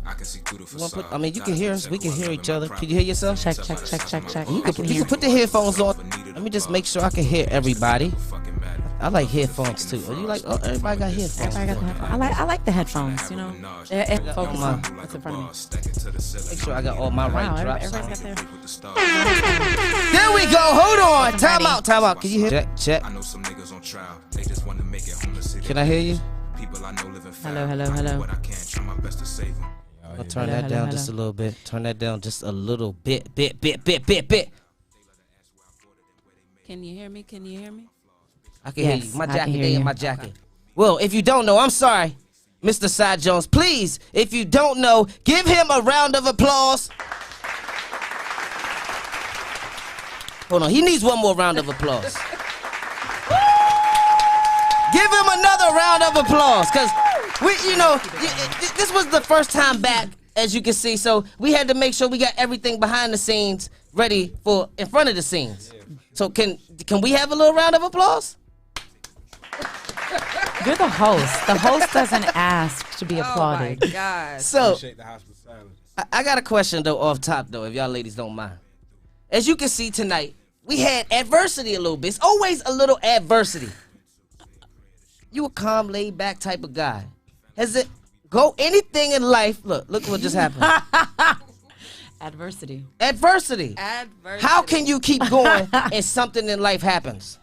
I can see through the You wanna facade. I mean, you can hear us. We can hear each other. Can you hear yourself? Check. You can put the headphones on. Let me just make sure I can hear everybody. I like headphones too. You like? Oh, everybody got headphones. Everybody got the headphones. I like the headphones. You know, focus on what's in front of me. Make sure I got all my right drops. Everybody's got their. There we go. Hold on. Time out. Can you hear? Check. I know some niggas on trial. They just want to make it home to city. Can I hear you? People I know living Hello. What I can, try my best to save them. I'll turn that down just a little bit. Turn that down just a little bit. Can you hear me? I can hear you. My jacket, they in my jacket. Well, if you don't know, I'm sorry, Mr. Cy Jones. Please, if you don't know, give him a round of applause. Hold on, he needs one more round of applause. Give him another round of applause, because this was the first time back, as you can see, so we had to make sure we got everything behind the scenes ready for in front of the scenes. So can we have a little round of applause? You're the host. The host doesn't ask to be applauded. Oh my God. So I got a question though off top though, if y'all ladies don't mind. As you can see tonight, we had adversity a little bit. It's always a little adversity. You a calm, laid back type of guy. Has it go anything in life? Look what just happened. Adversity. How can you keep going and something in life happens?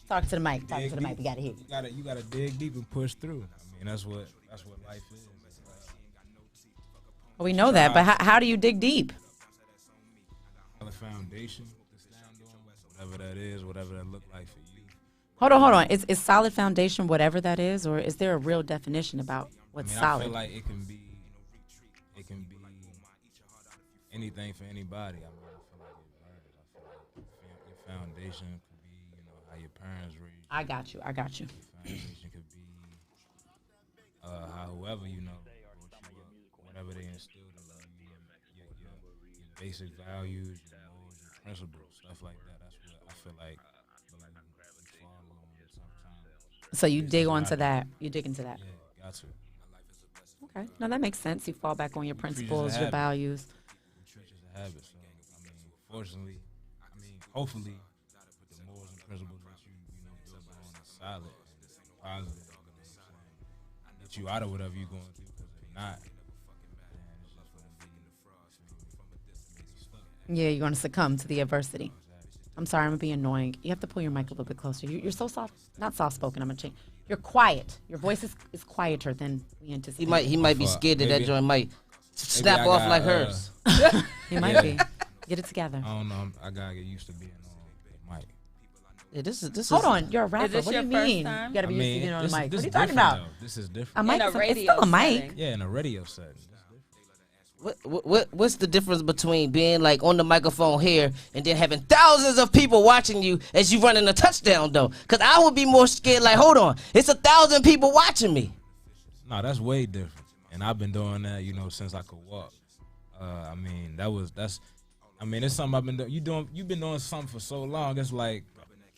Talk to the mic. We gotta hear you. You gotta dig deep and push through. I mean, that's what life is. Well, we know that, but how do you dig deep? The foundation to stand on, whatever that is, whatever that look like for you. Hold on. Is solid foundation whatever that is, or is there a real definition about what's solid? I feel like it can be anything for anybody. I mean, I feel like it varies. I feel like your foundation could be, how your parents raised you. I got you. Your foundation could be how whoever whatever they instilled in you, your basic values, your morals, your principles, stuff like that. That's what I feel like. You follow sometimes. So you dig onto that. You dig into that. Yeah, got to. Okay. No, that makes sense. You fall back on your principles, your values. Habit. So fortunately, hopefully, the morals and principles that you build on is solid and positive. Get you out of whatever you're going through. Because if not, then it's just going to be stuck. Yeah, you're going to succumb to the adversity. I'm sorry, I'm gonna be annoying. You have to pull your mic a little bit closer. You're so soft, not soft spoken. I'm gonna change. You're quiet. Your voice is quieter than we anticipated. He might be scared that joint might snap off like hers. He might be. Get it together. I don't know. I gotta get used to being on the mic. Yeah, this Hold on, you're a rapper. Is this What do your you first mean? time? You gotta be used to being on the mic. What are you talking different, about? though. This is different. A mic. In a It's radio still a mic. setting. Yeah, in a radio setting. What's the difference between being like on the microphone here and then having thousands of people watching you as you running a touchdown though? Cause I would be more scared. Like, hold on, it's 1,000 people watching me. No, that's way different. And I've been doing that, since I could walk. It's something I've been doing. You've been doing something for so long. It's like,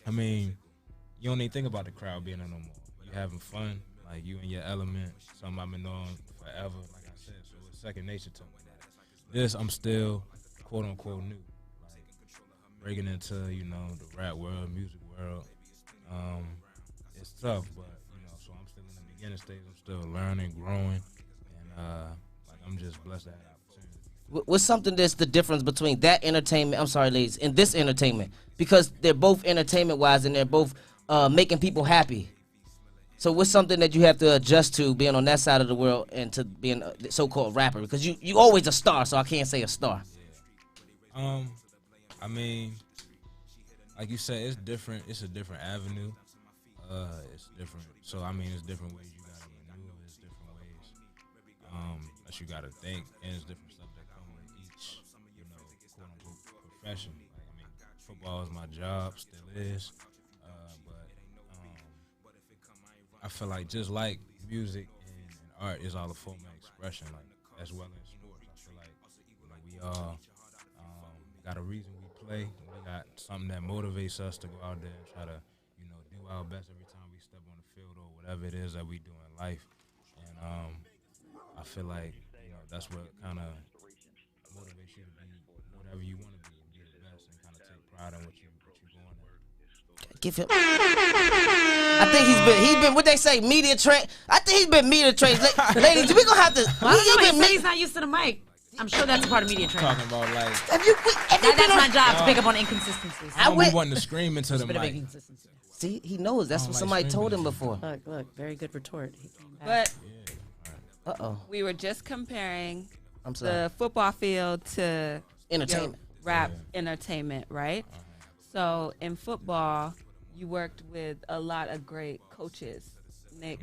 you don't even think about the crowd being there no more. You having fun, like you in your element. Something I've been doing forever. Like I said, so it's second nature to me. This I'm still quote unquote new, like breaking into the rap world, music world. It's tough, but so I'm still in the beginning stage. I'm still learning, growing, and I'm just blessed to have that opportunity. What's something that's the difference between that entertainment? I'm sorry, ladies, and this entertainment, because they're both entertainment wise and they're both making people happy. So what's something that you have to adjust to being on that side of the world and to being a so-called rapper? Because you always a star, so I can't say a star. Yeah. Like you said, it's different. It's a different avenue. It's different. So it's different ways you gotta maneuver. It's different ways that you gotta think, and it's different stuff that come with each, quote unquote profession. Like, football is my job, still is. I feel like just like music and art is all a form of expression, like as well as sports. I feel like we all got a reason we play. We got something that motivates us to go out there and try to, do our best every time we step on the field or whatever it is that we do in life. I feel like that's what kind of motivates you to be whatever you want to be the best, and kind of take pride in what you're going at. Give him. I think he's been what they say media trained. I think he's been media trained. Ladies, we gonna have to. He's not used to the mic. I'm sure that's a part of media training. Talking about like That's my job to pick up on inconsistencies. I don't be wanting to scream into the mic. See, he knows. That's what somebody told him before. Look, very good retort. But we were just comparing I'm sorry. the football field to Entertainment. rap entertainment, right? So in football, you worked with a lot of great coaches, Nick,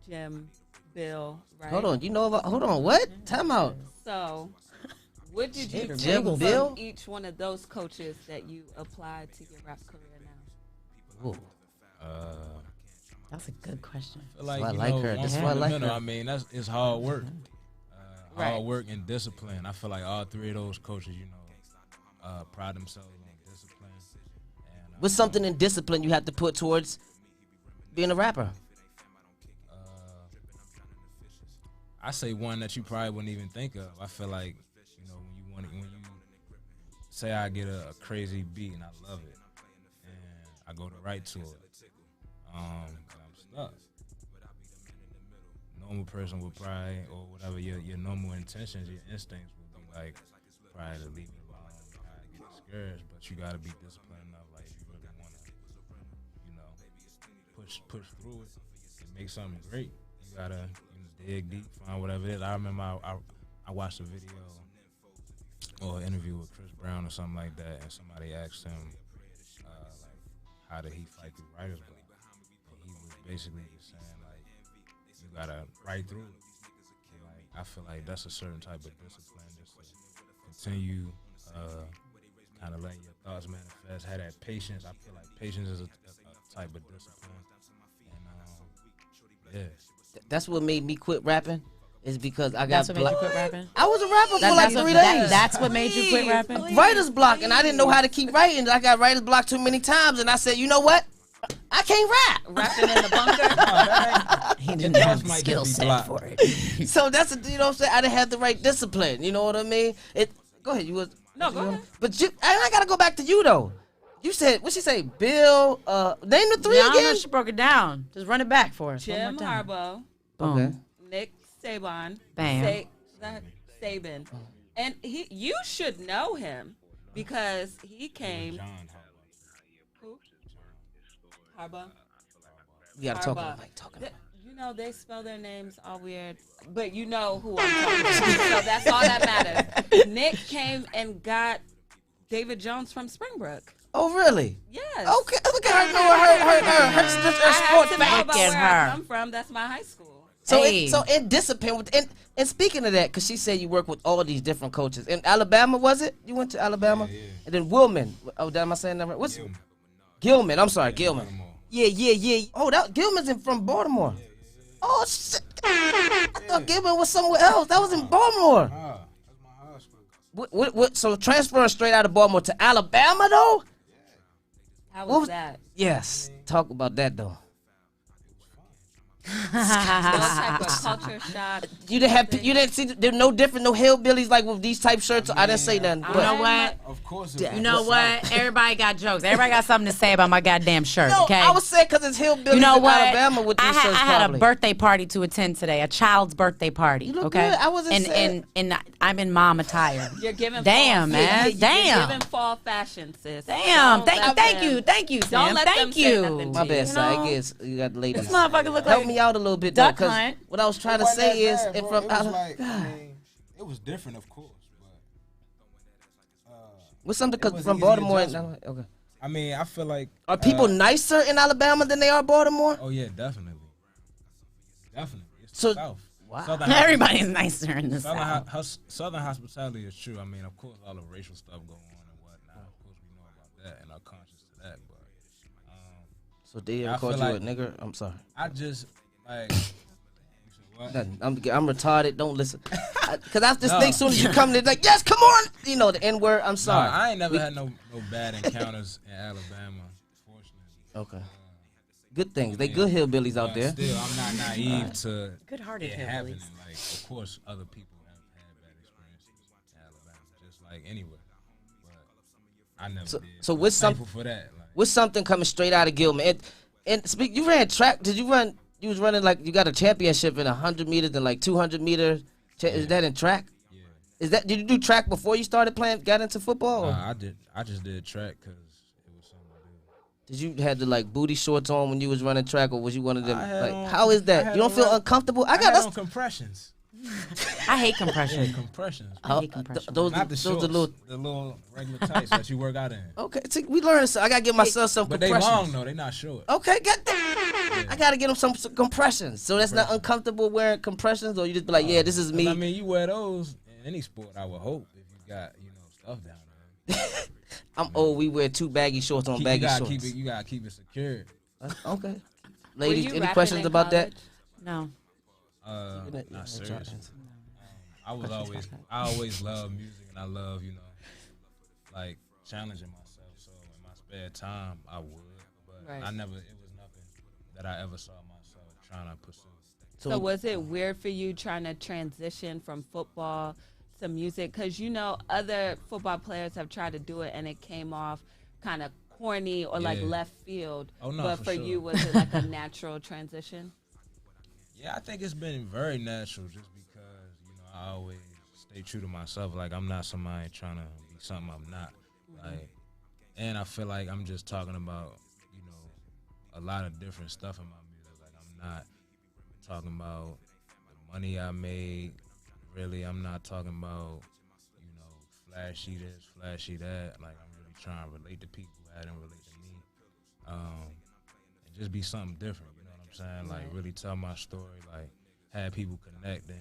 Jim, Bill, right? Hold on, you know about? Hold on, what? Time out. So, what did you take Jim, from Bill? each one of those coaches that you applied to your rap career now? Ooh. that's a good question. I feel like, That's why I like her. That's why I like her. I mean, it's hard work. Hard work and discipline. I feel like all three of those coaches, pride themselves on discipline. And, What's something in discipline you have to put towards being a rapper? I say one that you probably wouldn't even think of. I feel like, when you say I get a crazy beat and I love it, and I go to write to it, I'm stuck. Normal person would probably, or whatever your normal intentions, your instincts would be like, probably to leave it alone, probably get discouraged. But you gotta be disciplined enough, like if you really wanna, push through it and make something great. You gotta dig deep, find whatever it is. I remember I watched a video or an interview with Chris Brown or something like that, and somebody asked him, like, how did he fight through writer's block? And he was basically just saying, like, you gotta write through it. And, like, I feel like that's a certain type of discipline, just to continue kind of letting your thoughts manifest, have that patience. I feel like patience is a type of discipline. And, yeah. That's what made me quit rapping. Is because I got. That's what made you quit rapping? I was a rapper for like 3 days. That's what made you quit rapping? Writer's block, and I didn't know how to keep writing. I got writer's block too many times, and I said, you know what? I can't rap. Rapping in the bunker? He didn't have the skill set for it. So that's you know what I'm saying. I didn't have the right discipline. You know what I mean? Go ahead. You was No, go ahead. But I gotta go back to you though. You said what she say? Bill. Name the three I don't know again. if she broke it down. Just run it back for us. one Jim more time. Harbaugh, Boom. Okay. Nick Saban, Bam. Saban, and you should know him because he came. John Who? Harbaugh. You gotta talk Harbaugh. about like talking. They spell their names all weird, but you know who I'm talking about. So that's all that matters. Nick came and got David Jones from Springbrook. Oh really? Yes. Okay. Look at her knowing her sport I have to know facts. about where I come from. That's my high school. So, Hey. so in discipline, and speaking of that, because she said you work with all these different coaches. In Alabama, was it? You went to Alabama? Yeah. And then Willman. Oh, am I saying that right? What's Gilman? I'm sorry, Gilman. Baltimore. Yeah. Oh, that Gilman's from Baltimore. Oh, shit. I thought Gilman was somewhere else. That was in Baltimore. That's my high school. What, so transferring straight out of Baltimore to Alabama, though? How What was that? Yes. Talk about that, though. What type of culture shock? You didn't see, they're no different, no hillbillies like with these type shirts. I didn't say nothing. You But- know what? Of course. You know what? Everybody got jokes. Everybody got something to say about my goddamn shirt. No, Okay. I was saying because it's hillbillies You know in what? Alabama with these I shirts. had a probably. birthday party to attend today, a child's birthday party. You look okay, good. I wasn't and, saying- and I'm in mom attire. You're giving Damn, fall, man. You're Damn. giving fall fashion, sis. Damn. Don't let Thank them- you. Thank you, Sam. Don't let them Thank say you. nothing to My you. bad, You sir. I know? guess you got the ladies. This motherfucker look Help like me out a little bit, though, duck because hunt. what I was trying to say is, if from it was like, I mean, it was different, of course, but what's something it because was from easy Baltimore? adjustment. Okay. I mean, I feel like Are people nicer in Alabama than they are Baltimore? Oh yeah, definitely. It's So- the South. Wow. Southern Everybody's nicer in the Southern, South. Southern hospitality is true. I mean, of course, all the racial stuff going on and whatnot. Of course, we know about that and are conscious to that. But So they ever I called you feel a like- nigger? I'm sorry. I just like. You said what? Nothing. I'm retarded. Don't listen. Because I just No. think soon as you come, they're like, yes, come on. You know, the N word. I'm Nah, sorry. I ain't never had no bad encounters in Alabama, fortunately. Okay. good things. They good hillbillies out But there. still, I'm not naive to Good-hearted it hillbillies. happening. Like, of course, other people have had bad experiences in Alabama, just like anywhere. But I never did. So I'm what's thankful for that. Like, What's something coming straight out of Gilman? And speak, you ran track. Did you run? You was running like you got a championship in 100 meters and like 200 meters. Is that in track? yeah. Is that? Did you do track before you started playing? Got into football? Or Nah, I did. I just did track because it was something to do. did you had the like booty shorts on when you was running track, or was you one of them? I had Like, on- how is I that? had You don't on feel like- uncomfortable? I I got had on us. compressions. I hate Yeah, compression. compressions. I hate compression. Those Not the those shorts, the little. the little regular tights that you work out in. Okay, see, we learned. So I gotta get myself some But they compressions. long though. They not short. Okay, got that. I gotta get them some compressions. So that's not uncomfortable wearing compressions, or you just be like, yeah, this is 'Cause, me. I mean, you wear those in any sport. I would hope if you got stuff down there. I'm old. We wear two baggy shorts on baggy shorts. You gotta keep it secured. Okay. Were Ladies, you any rapping questions in about that? No. Not seriously. I always love music, and I love like challenging myself. So in my spare time, I would, but Right. it was nothing that I ever saw myself trying to pursue. So was it weird for you trying to transition from football to music? Because other football players have tried to do it and it came off kind of corny or like Yeah. left field. Oh, no, but for for sure. you, was it like a natural transition? Yeah, I think it's been very natural just because, I always stay true to myself. Like, I'm not somebody trying to be something I'm not. Like, and I feel like I'm just talking about, a lot of different stuff in my music. Like, I'm not talking about the money I made. Really, I'm not talking about, flashy this, flashy that. Like, I'm really trying to relate to people how they relate to me. And just be something different, you know what I'm saying? Like, really tell my story, like, have people connect and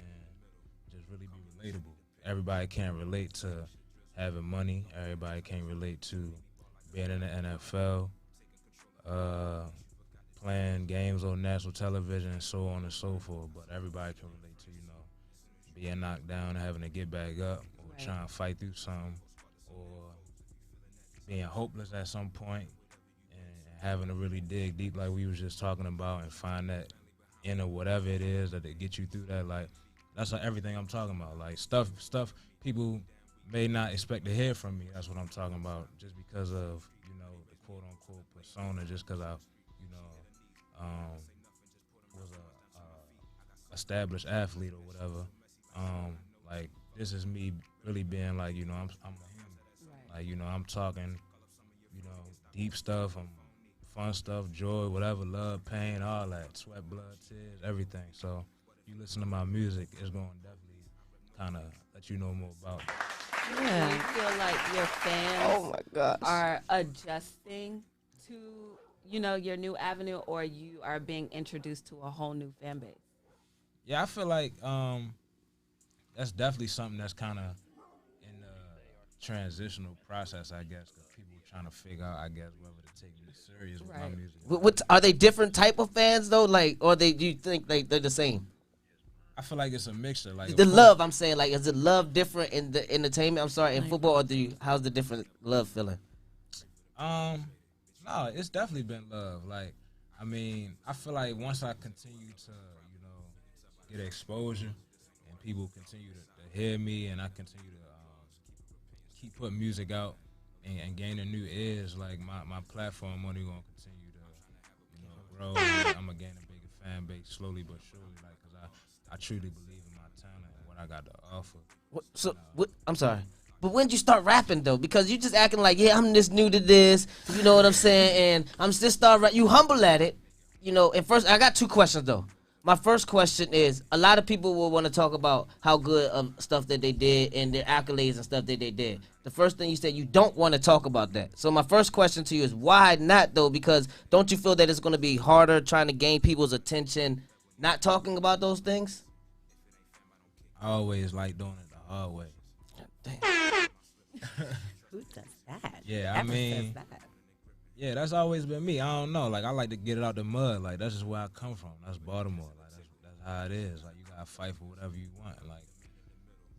just really be relatable. Everybody can't relate to having money. Everybody can't relate to being in the NFL, playing games on national television, and so on and so forth. But everybody can relate to, being knocked down and having to get back up, or Right. trying to fight through something, or being hopeless at some point and having to really dig deep like we was just talking about and find that inner whatever it is that they get you through that. Like, that's everything I'm talking about. Like, stuff people may not expect to hear from me. That's what I'm talking about, just because of, the quote-unquote persona, just because I, was a established athlete or whatever. Like, this is me really being like, I'm a human. Like, I'm talking, deep stuff, fun stuff, joy, whatever, love, pain, all that, sweat, blood, tears, everything. So you listen to my music, it's going to definitely kind of let you know more about it. Do you feel like your fans Oh my gosh. are adjusting to, your new avenue, or you are being introduced to a whole new fan base? Yeah, I feel like that's definitely something that's kind of in the transitional process, I guess, because people are trying to figure out, I guess, whether to take me serious with my Right. music. What are they different type of fans though? Like, or do you think they're the same? I feel like it's a mixture. Like, The of course- love, I'm saying, like, is the love different in the entertainment? I'm sorry, in football, or how's the different love feeling? No, it's definitely been love. Like, I mean, I feel like once I continue to, get exposure and people continue to hear me and I continue to keep putting music out and gaining new ears, like, my platform only going to continue to, grow. And I'm going to gain a bigger fan base slowly but surely, like, because I truly believe in my talent and what I got to offer. I'm sorry. But when did you start rapping though? Because you just acting like, yeah, I'm just new to this. You know what I'm saying? And I'm just you humble at it. And first, I got two questions though. My first question is, a lot of people will want to talk about how good of stuff that they did and their accolades and stuff that they did. The first thing you said, you don't want to talk about that. So my first question to you is, why not though? Because don't you feel that it's going to be harder trying to gain people's attention not talking about those things? I always like doing it the hard way. Who does that? Yeah, Ever I mean, says that? yeah, that's always been me. I don't know. Like, I like to get it out the mud. Like, that's just where I come from. That's Baltimore. Like, that's how it is. Like, you gotta fight for whatever you want. Like,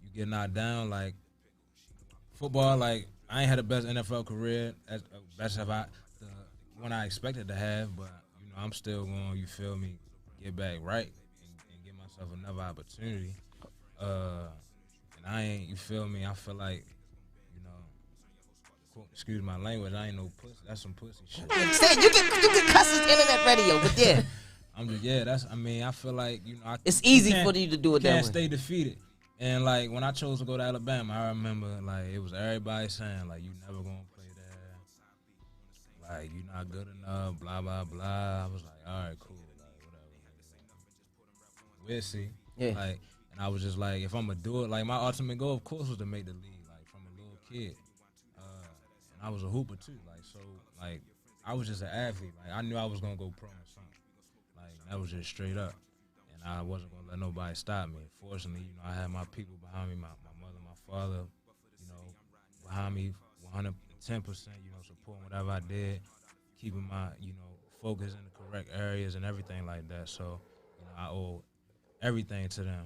you get knocked down. Like, football. Like, I ain't had the best NFL career, as best of the one I expected to have. But I'm still going, you feel me, get back right and give myself another opportunity. And I ain't, you feel me, I feel like, you know, excuse my language, I ain't no pussy. That's some pussy shit. Say, you can cuss this internet radio, but yeah. I'm just, yeah, that's, I mean, I feel like, you know, It's easy for you to do it that can't way. stay defeated. And, like, when I chose to go to Alabama, I remember, like, it was everybody saying, like, you never gonna play there. Like, you're not good enough, blah, blah, blah. I was like, all right, cool, like, whatever. We'll see. Yeah. Like, and I was just like, if I'm gonna do it, like, my ultimate goal, of course, was to make the league, like, from a little kid. And I was a hooper, too. Like, so, like, I was just an athlete. Like, I knew I was gonna go pro or something. Like, that was just straight up. I wasn't gonna let nobody stop me. Fortunately, you know, I had my people behind me, my mother, my father, you know, behind me 110%, you know, supporting whatever I did, keeping my, you know, focus in the correct areas and everything like that. So, you know, I owe everything to them.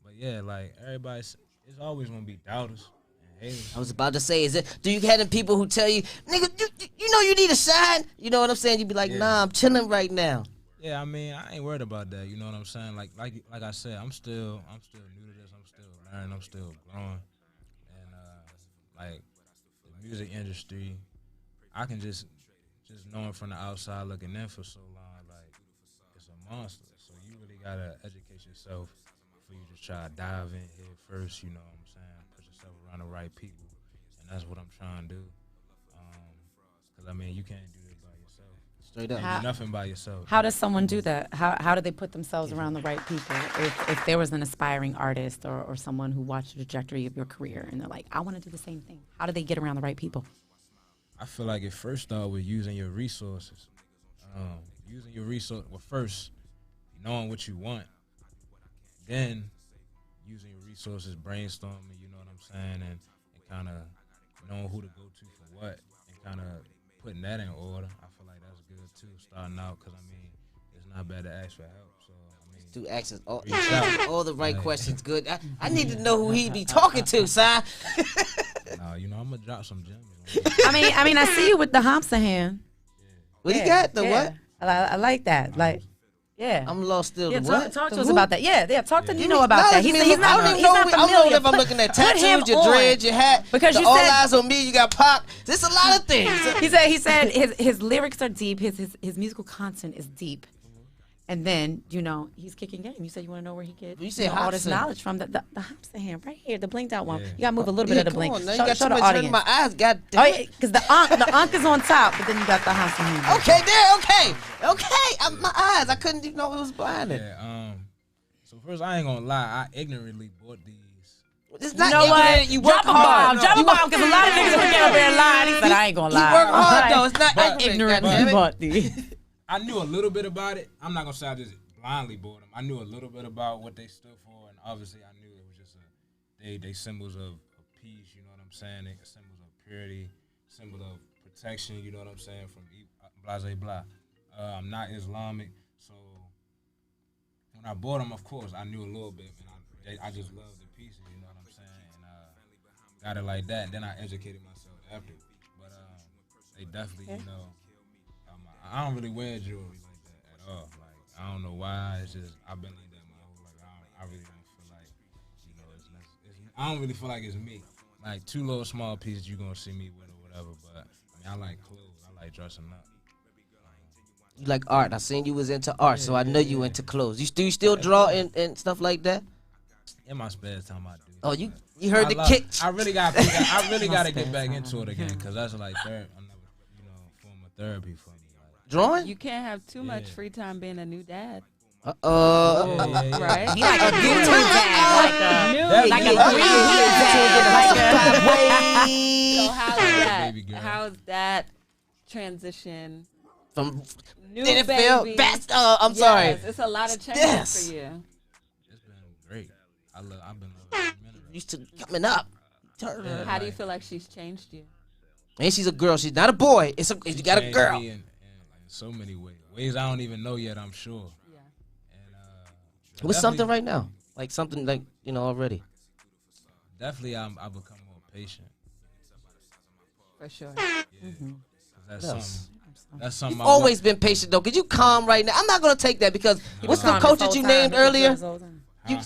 But yeah, like everybody's, it's always gonna be doubters and haters. I was about to say, do you have them people who tell you, nigga, you know you need a shine? You know what I'm saying? You be like, nah, I'm chilling right now. Yeah, I mean, I ain't worried about that. You know what I'm saying? Like I said, I'm still new to this. I'm still learning. I'm still growing. And like the music industry, I can just knowing from the outside looking in for so long, like it's a monster. So you really gotta educate yourself before you just try to dive in here first. You know what I'm saying? Put yourself around the right people, and that's what I'm trying to do. Cause I mean, you can't do it by yourself. Straight up. You can't do nothing by yourself. How does someone do that? How do they put themselves around the right people? If there was an aspiring artist or someone who watched the trajectory of your career and they're like, I want to do the same thing. How do they get around the right people? I feel like it first started with using your resources. Well, first, knowing what you want. Then, using your resources, brainstorming, you know what I'm saying, and kind of knowing who to go to for what, and kind of putting that in order. I feel like that's good, too, starting out, because, I mean, it's not bad to ask for help. So, I mean, Do access out. all the right questions. Good. I need to know who he be talking to, son. nah, you know, I'm going to drop some gems. I mean, I see you with the Hamsa hand. What he got? The what? I like that. Like, yeah. I'm lost still. Yeah, The what? talk The to us who? about that. Yeah, talk to Nino about that. He's He's not I don't he's not even know. I don't familiar. know if I'm looking at Put him tattoos, your on. dreads, your hat. Because the you all said- eyes on me. You got Pac. There's a lot of things. He said his lyrics are deep. His musical content is deep. And then, you know, he's kicking game. You said you want to know where he gets You said all this Hobson. knowledge from. The Hamsa hand right here, the blinked out one. Yeah. You got to move a little bit of the blink. Come on, now. Show, You got show too the much audience. in my eyes. God Oh, damn. yeah, because the Ankh is on top, but then you got the Hamsa hand. Okay, there. Okay. My eyes. I couldn't even know it was blinded. Yeah, so first, I ain't going to lie. I ignorantly bought these. It's You not know what? ignorant. You work Drop a hard. bomb. Drop a You bomb, because a lot of niggas would get up there and lie. He said, I ain't going to You lie. work hard though. It's not ignorant. Ignorant. goddammit. bought these. I knew a little bit about it. I'm not going to say I just blindly bought them. I knew a little bit about what they stood for, and obviously I knew it was just they symbols of peace, you know what I'm saying? They symbols of purity, symbol of protection, you know what I'm saying, from blah, blah, blah. I'm not Islamic, so when I bought them, of course, I knew a little bit, and I just loved the pieces, you know what I'm saying, and got it like that, and then I educated myself after. But they definitely, you know, I don't really wear jewelry like that at all. Like, I don't know why. It's just I've been like that my whole life. I really don't feel like, you know, I don't really feel like it's me. Like 2 little small pieces you gonna see me with or whatever. But I mean, I like clothes. I like dressing up. You like art. I seen you was into art, so I know you into clothes. You still draw and stuff like that? In my spare time, I do. Oh, you heard the love kick. it. I really got to get back into it again because that's like another, you know, form of therapy for me. Like, Drawing? You can't have too much Yeah. free time being a new dad, yeah. right? He like a new dad. New. Like a Yeah. real dad. So how's that? Baby girl. How's that transition? From New NFL, baby. best. I'm sorry. Yes, it's a lot of changes Yes. for you. It's been great. I've been loving it. Used to coming up. Turn her. How do you feel like she's changed you? And she's a girl. She's not a boy. You got a Changed girl. me in so many ways I don't even know yet. I'm sure. Yeah. And What's definitely- something right now? Like something like, you know, already. Definitely, I've become more patient. For sure. Yeah, 'cause that's Yes. something. That's something. You've always been patient though. Cause you calm right now. I'm not gonna take that because what's the coaches you named earlier?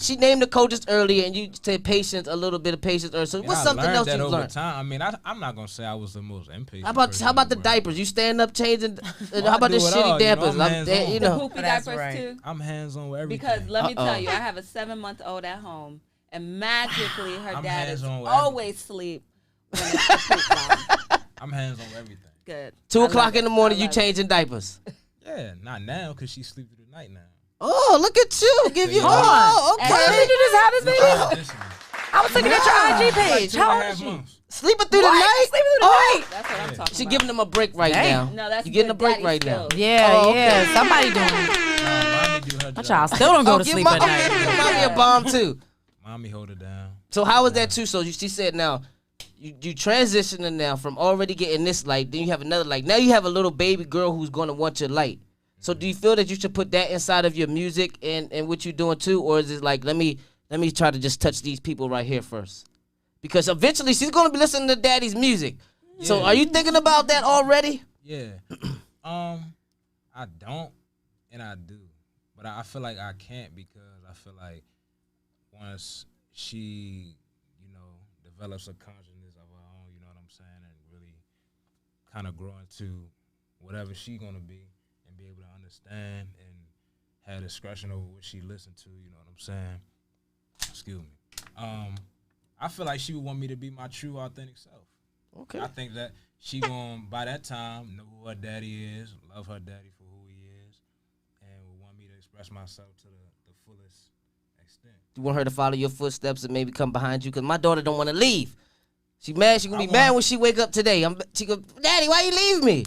She named the coaches earlier, and you said patience, a little bit of patience. Or so what's something else you've learned? Time. I mean, I'm not gonna say I was the most impatient. How about the diapers? You stand up changing. How about the shitty diapers? The poopy diapers too. I'm hands on with everything. Because let me tell you, I have a 7-month-old at home, and magically her dad is always asleep when it's the poop time. I'm hands on with everything. Good. 2 o'clock in the morning, you changing diapers. Yeah, not now because she sleep through the night now. Oh, look at you! Give you Hold on. okay. When did you just have this baby? I was looking at your IG page. How old is she? Sleeping through the night? Sleeping through the night? That's what I'm talking about. She giving them a break right now. No, that's you getting a good break daddy right now. skills. Yeah. Somebody doing it. Mommy do her My job. child still don't go to sleep at night. Give mommy a bomb too. Mommy hold it down. So how was that too? So she said now, you transitioning now from already getting this light, then you have another light. Now you have a little baby girl who's gonna want your light. So do you feel that you should put that inside of your music and what you're doing too, or is it like let me try to just touch these people right here first? Because eventually she's gonna be listening to daddy's music. Yeah. So are you thinking about that already? Yeah. I don't and I do. But I feel like I can't because I feel like once she, develops a consciousness of her own, you know what I'm saying, and really kind of grow into whatever she gonna be and be able to understand and have discretion over what she listened to, you know what I'm saying? Excuse me. I feel like she would want me to be my true, authentic self. Okay. I think that she gonna, by that time, know who her daddy is, love her daddy for who he is, and would want me to express myself to the fullest extent. You want her to follow your footsteps and maybe come behind you? Because my daughter don't want to leave. She mad. She gonna be mad when she wake up today. She go, Daddy, why you leave me?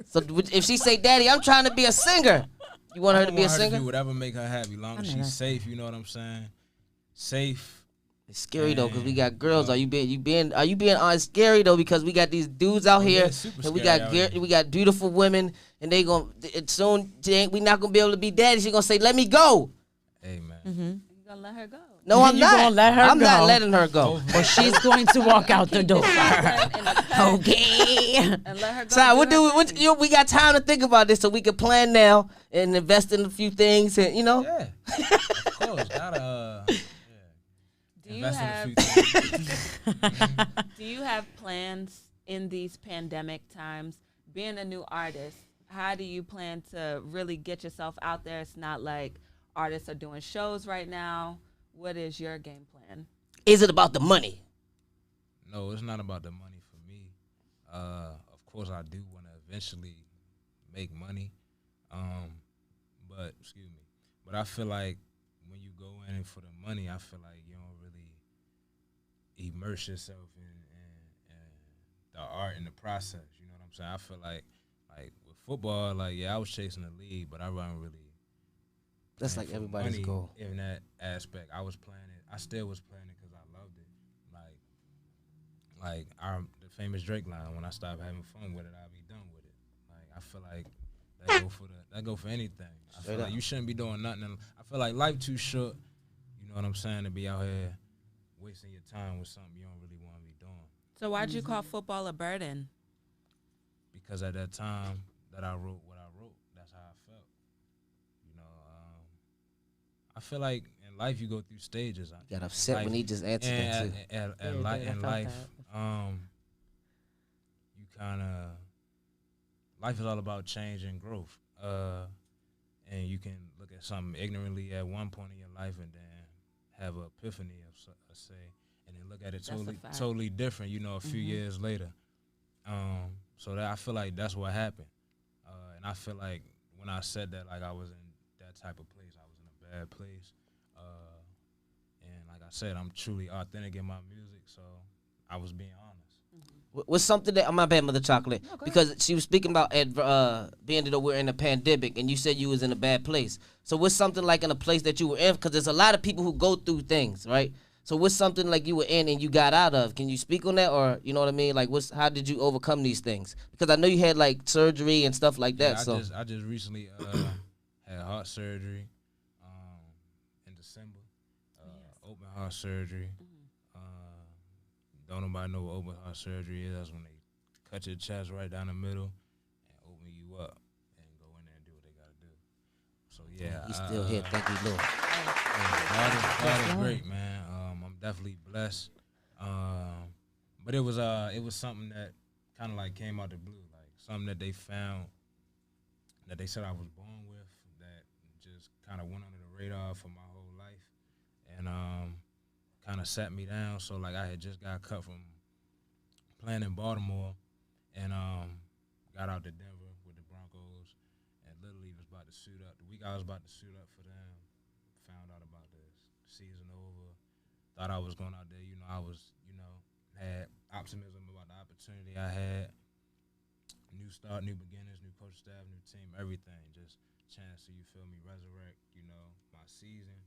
So if she say, Daddy, I'm trying to be a singer. You want her to be a singer? To do whatever make her happy, long as she's safe. You know what I'm saying? Safe. It's scary though, cause we got girls. Are you being scary though? Because we got these dudes out here, and we got beautiful women, and they gonna soon we not gonna be able to be daddy. She gonna say, "Let me go." Hey man, You gonna let her go? No, I'm not. Gonna let her I'm go. not letting her go. Or she's going to walk out the door. Okay. And let her go. So we got time to think about this, so we can plan now and invest in a few things, and yeah, of course, gotta. Do you have plans in these pandemic times? Being a new artist, how do you plan to really get yourself out there? It's not like artists are doing shows right now. What is your game plan? Is it about the money? No, it's not about the money for me. Of course, I do want to eventually make money. But I feel like when you go in for the money, I feel like you don't really immerse yourself in the art and the process. You know what I'm saying? I feel like with football, I was chasing the league, but I wasn't really. That's like everybody's goal. In that aspect, I was playing it. I still was playing it because I loved it. Like the famous Drake line: "When I stop having fun with it, I'll be done with it." Like I feel like that go for anything. I feel like you shouldn't be doing nothing. I feel like life too short. You know what I'm saying? To be out here wasting your time with something you don't really want to be doing. So why'd you call football a burden? Because at that time that I wrote what I wrote, that's how I felt. I feel like in life you go through stages. You got upset when he just answered that too. In life, you kind of, life is all about change and growth. And you can look at something ignorantly at one point in your life and then have an epiphany of say, and then look at it totally different, a few years later. So that I feel like that's what happened. And I feel like when I said that, I was in that type of place. I was in a bad place. And like I said, I'm truly authentic in my music, so I was being honest. What's something that my bad, Mother Chocolate, because she was speaking about being that we're in a pandemic, and you said you was in a bad place. So what's something like in a place that you were in? Because there's a lot of people who go through things, right? So what's something like you were in and you got out of? Can you speak on that, or you know what I mean? Like, how did you overcome these things? Because I know you had like surgery and stuff like that. I just recently had heart surgery in December. Open heart surgery. Don't nobody know what open heart surgery is. That's when they cut your chest right down the middle and Yeah, He's still here. Thank you, Lord. God is great, man. I'm definitely blessed. But it was something that kind of like came out the blue, like something that they found that they said I was born with that just kind of went under the radar for my whole life, and kind of sat me down. So like I had just got cut from playing in Baltimore, and got out to Denver with the Broncos, and literally was about to suit up. The week I was about to suit up for them, found out about the season over. Thought I was going out there, I was, had optimism about the opportunity I had. New start, new beginnings, new coach staff, new team, everything. Just chance to, resurrect, my season.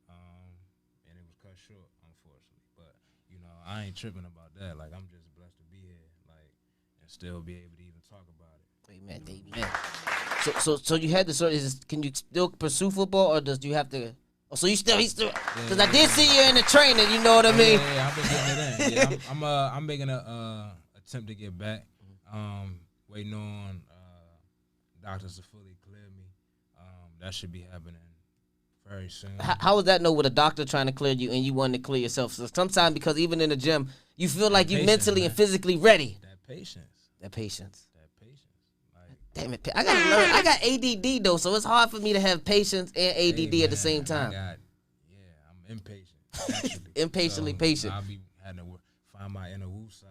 And it was cut short, unfortunately. But, I ain't tripping about that. Like, I'm just blessed to be here, like, and still be able to even talk about it. Amen. Amen. So you had to sort of, can you still pursue football, or does you have to? Oh, so he's still, because I did see you in the training. You know what I mean? Yeah, I've been getting it in. Yeah, I'm making a attempt to get back. Waiting on doctors to fully clear me. That should be happening very soon. How was that? No, with a doctor trying to clear you and you wanting to clear yourself. So sometimes, because even in the gym, you feel like you mentally and physically ready. That patience. Like, Damn it, I gotta learn. I got ADD though, so it's hard for me to have patience and ADD at the same time. I'm impatient. Actually. Impatiently patient. I'll be having to find my inner woo side,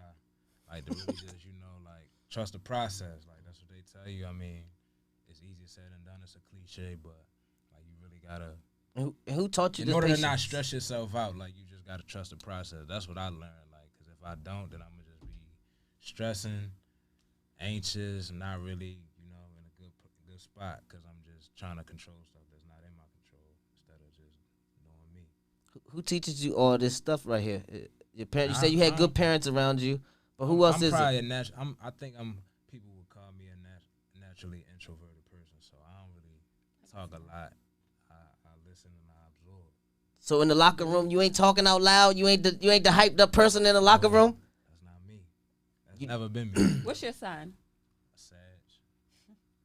like to really just like trust the process. Like that's what they tell you. I mean, it's easier said than done. It's a cliche, but like you really gotta. And who taught you this? In order patience? to not stress yourself out, like you just gotta trust the process. That's what I learned. Like, cause if I don't, then I'm gonna just be stressing, anxious, not really, in a good spot. Cause I'm just trying to control stuff that's not in my control instead of just knowing me. Who teaches you all this stuff right here? Your parents. You said you had good parents around you, but who else is probably it? I think people would call me a naturally introverted person, so I don't really talk a lot. I listen and I absorb. So in the locker room, you ain't talking out loud. You ain't the hyped up person in the locker room. That's not me. That's never been me. What's your sign? Sag.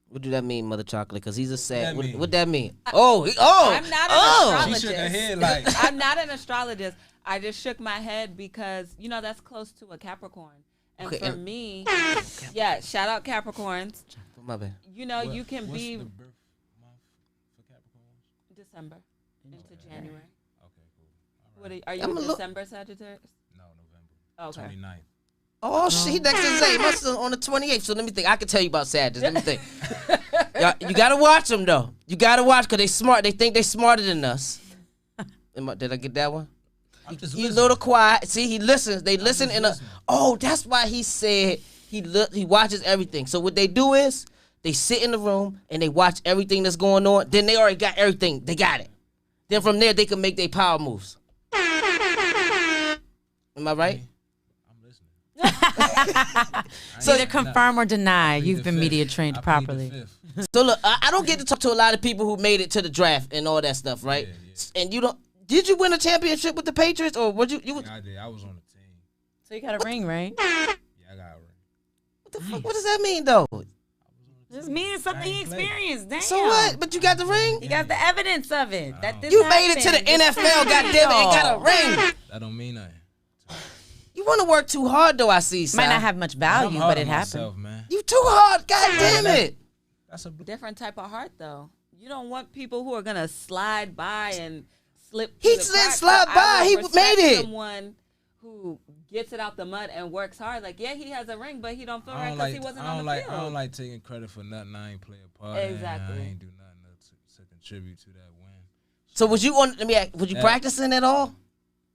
What do that mean, Mother Chocolate? Because he's a sad. What that mean? What that mean? I'm not an astrologist. She shook her head like. I'm not an astrologist. I just shook my head because that's close to a Capricorn, and Okay, for me, yeah. Shout out Capricorns. My bad. You can what's be the birth month for Capricorns? December into January. Okay, cool. All right. Are you a December Sagittarius? No, November. Okay. 29th. Oh, shit, next to Zay. My son on the 28th. So let me think. I can tell you about Sagittarius. Let me think. You gotta watch them though. You gotta watch because they smart. They think they smarter than us. Did I get that one? I'm just He's a listening. little quiet. See, he listens. They listen in a. listening. Oh, that's why he said he watches everything. So what they do is they sit in the room and they watch everything that's going on. Then they already got everything. They got it. Then from there they can make their power moves. Am I right? I'm listening. So either confirm or deny you've been media trained properly. So look, I don't get to talk to a lot of people who made it to the draft and all that stuff, right? Yeah. And you don't. Did you win a championship with the Patriots, or what you? Yeah, I did. I was on the team. So you got a ring, right? Yeah, I got a ring. What the fuck? What does that mean, though? Just meaning something he experienced. Damn. So what? But you got the ring. You got the evidence of it. That this You made it to the happened. NFL, goddamn it, and got a ring. That don't mean nothing. You want to work too hard, though. I see. Si. Might not have much value, I'm hard but it on happened. myself, man. You too hard. God damn it. That's a Different type of heart, though. You don't want people who are gonna slide by and slip. He through the said cracks. slide So by. I would He respect made it. Someone who gets it out the mud and works hard. Like, yeah, he has a ring, but he don't feel right because he wasn't on the field. I don't like taking credit for nothing. I ain't play a part in. Exactly. I ain't do nothing to contribute to that win. So was you on? Let me ask. Was you practicing at all?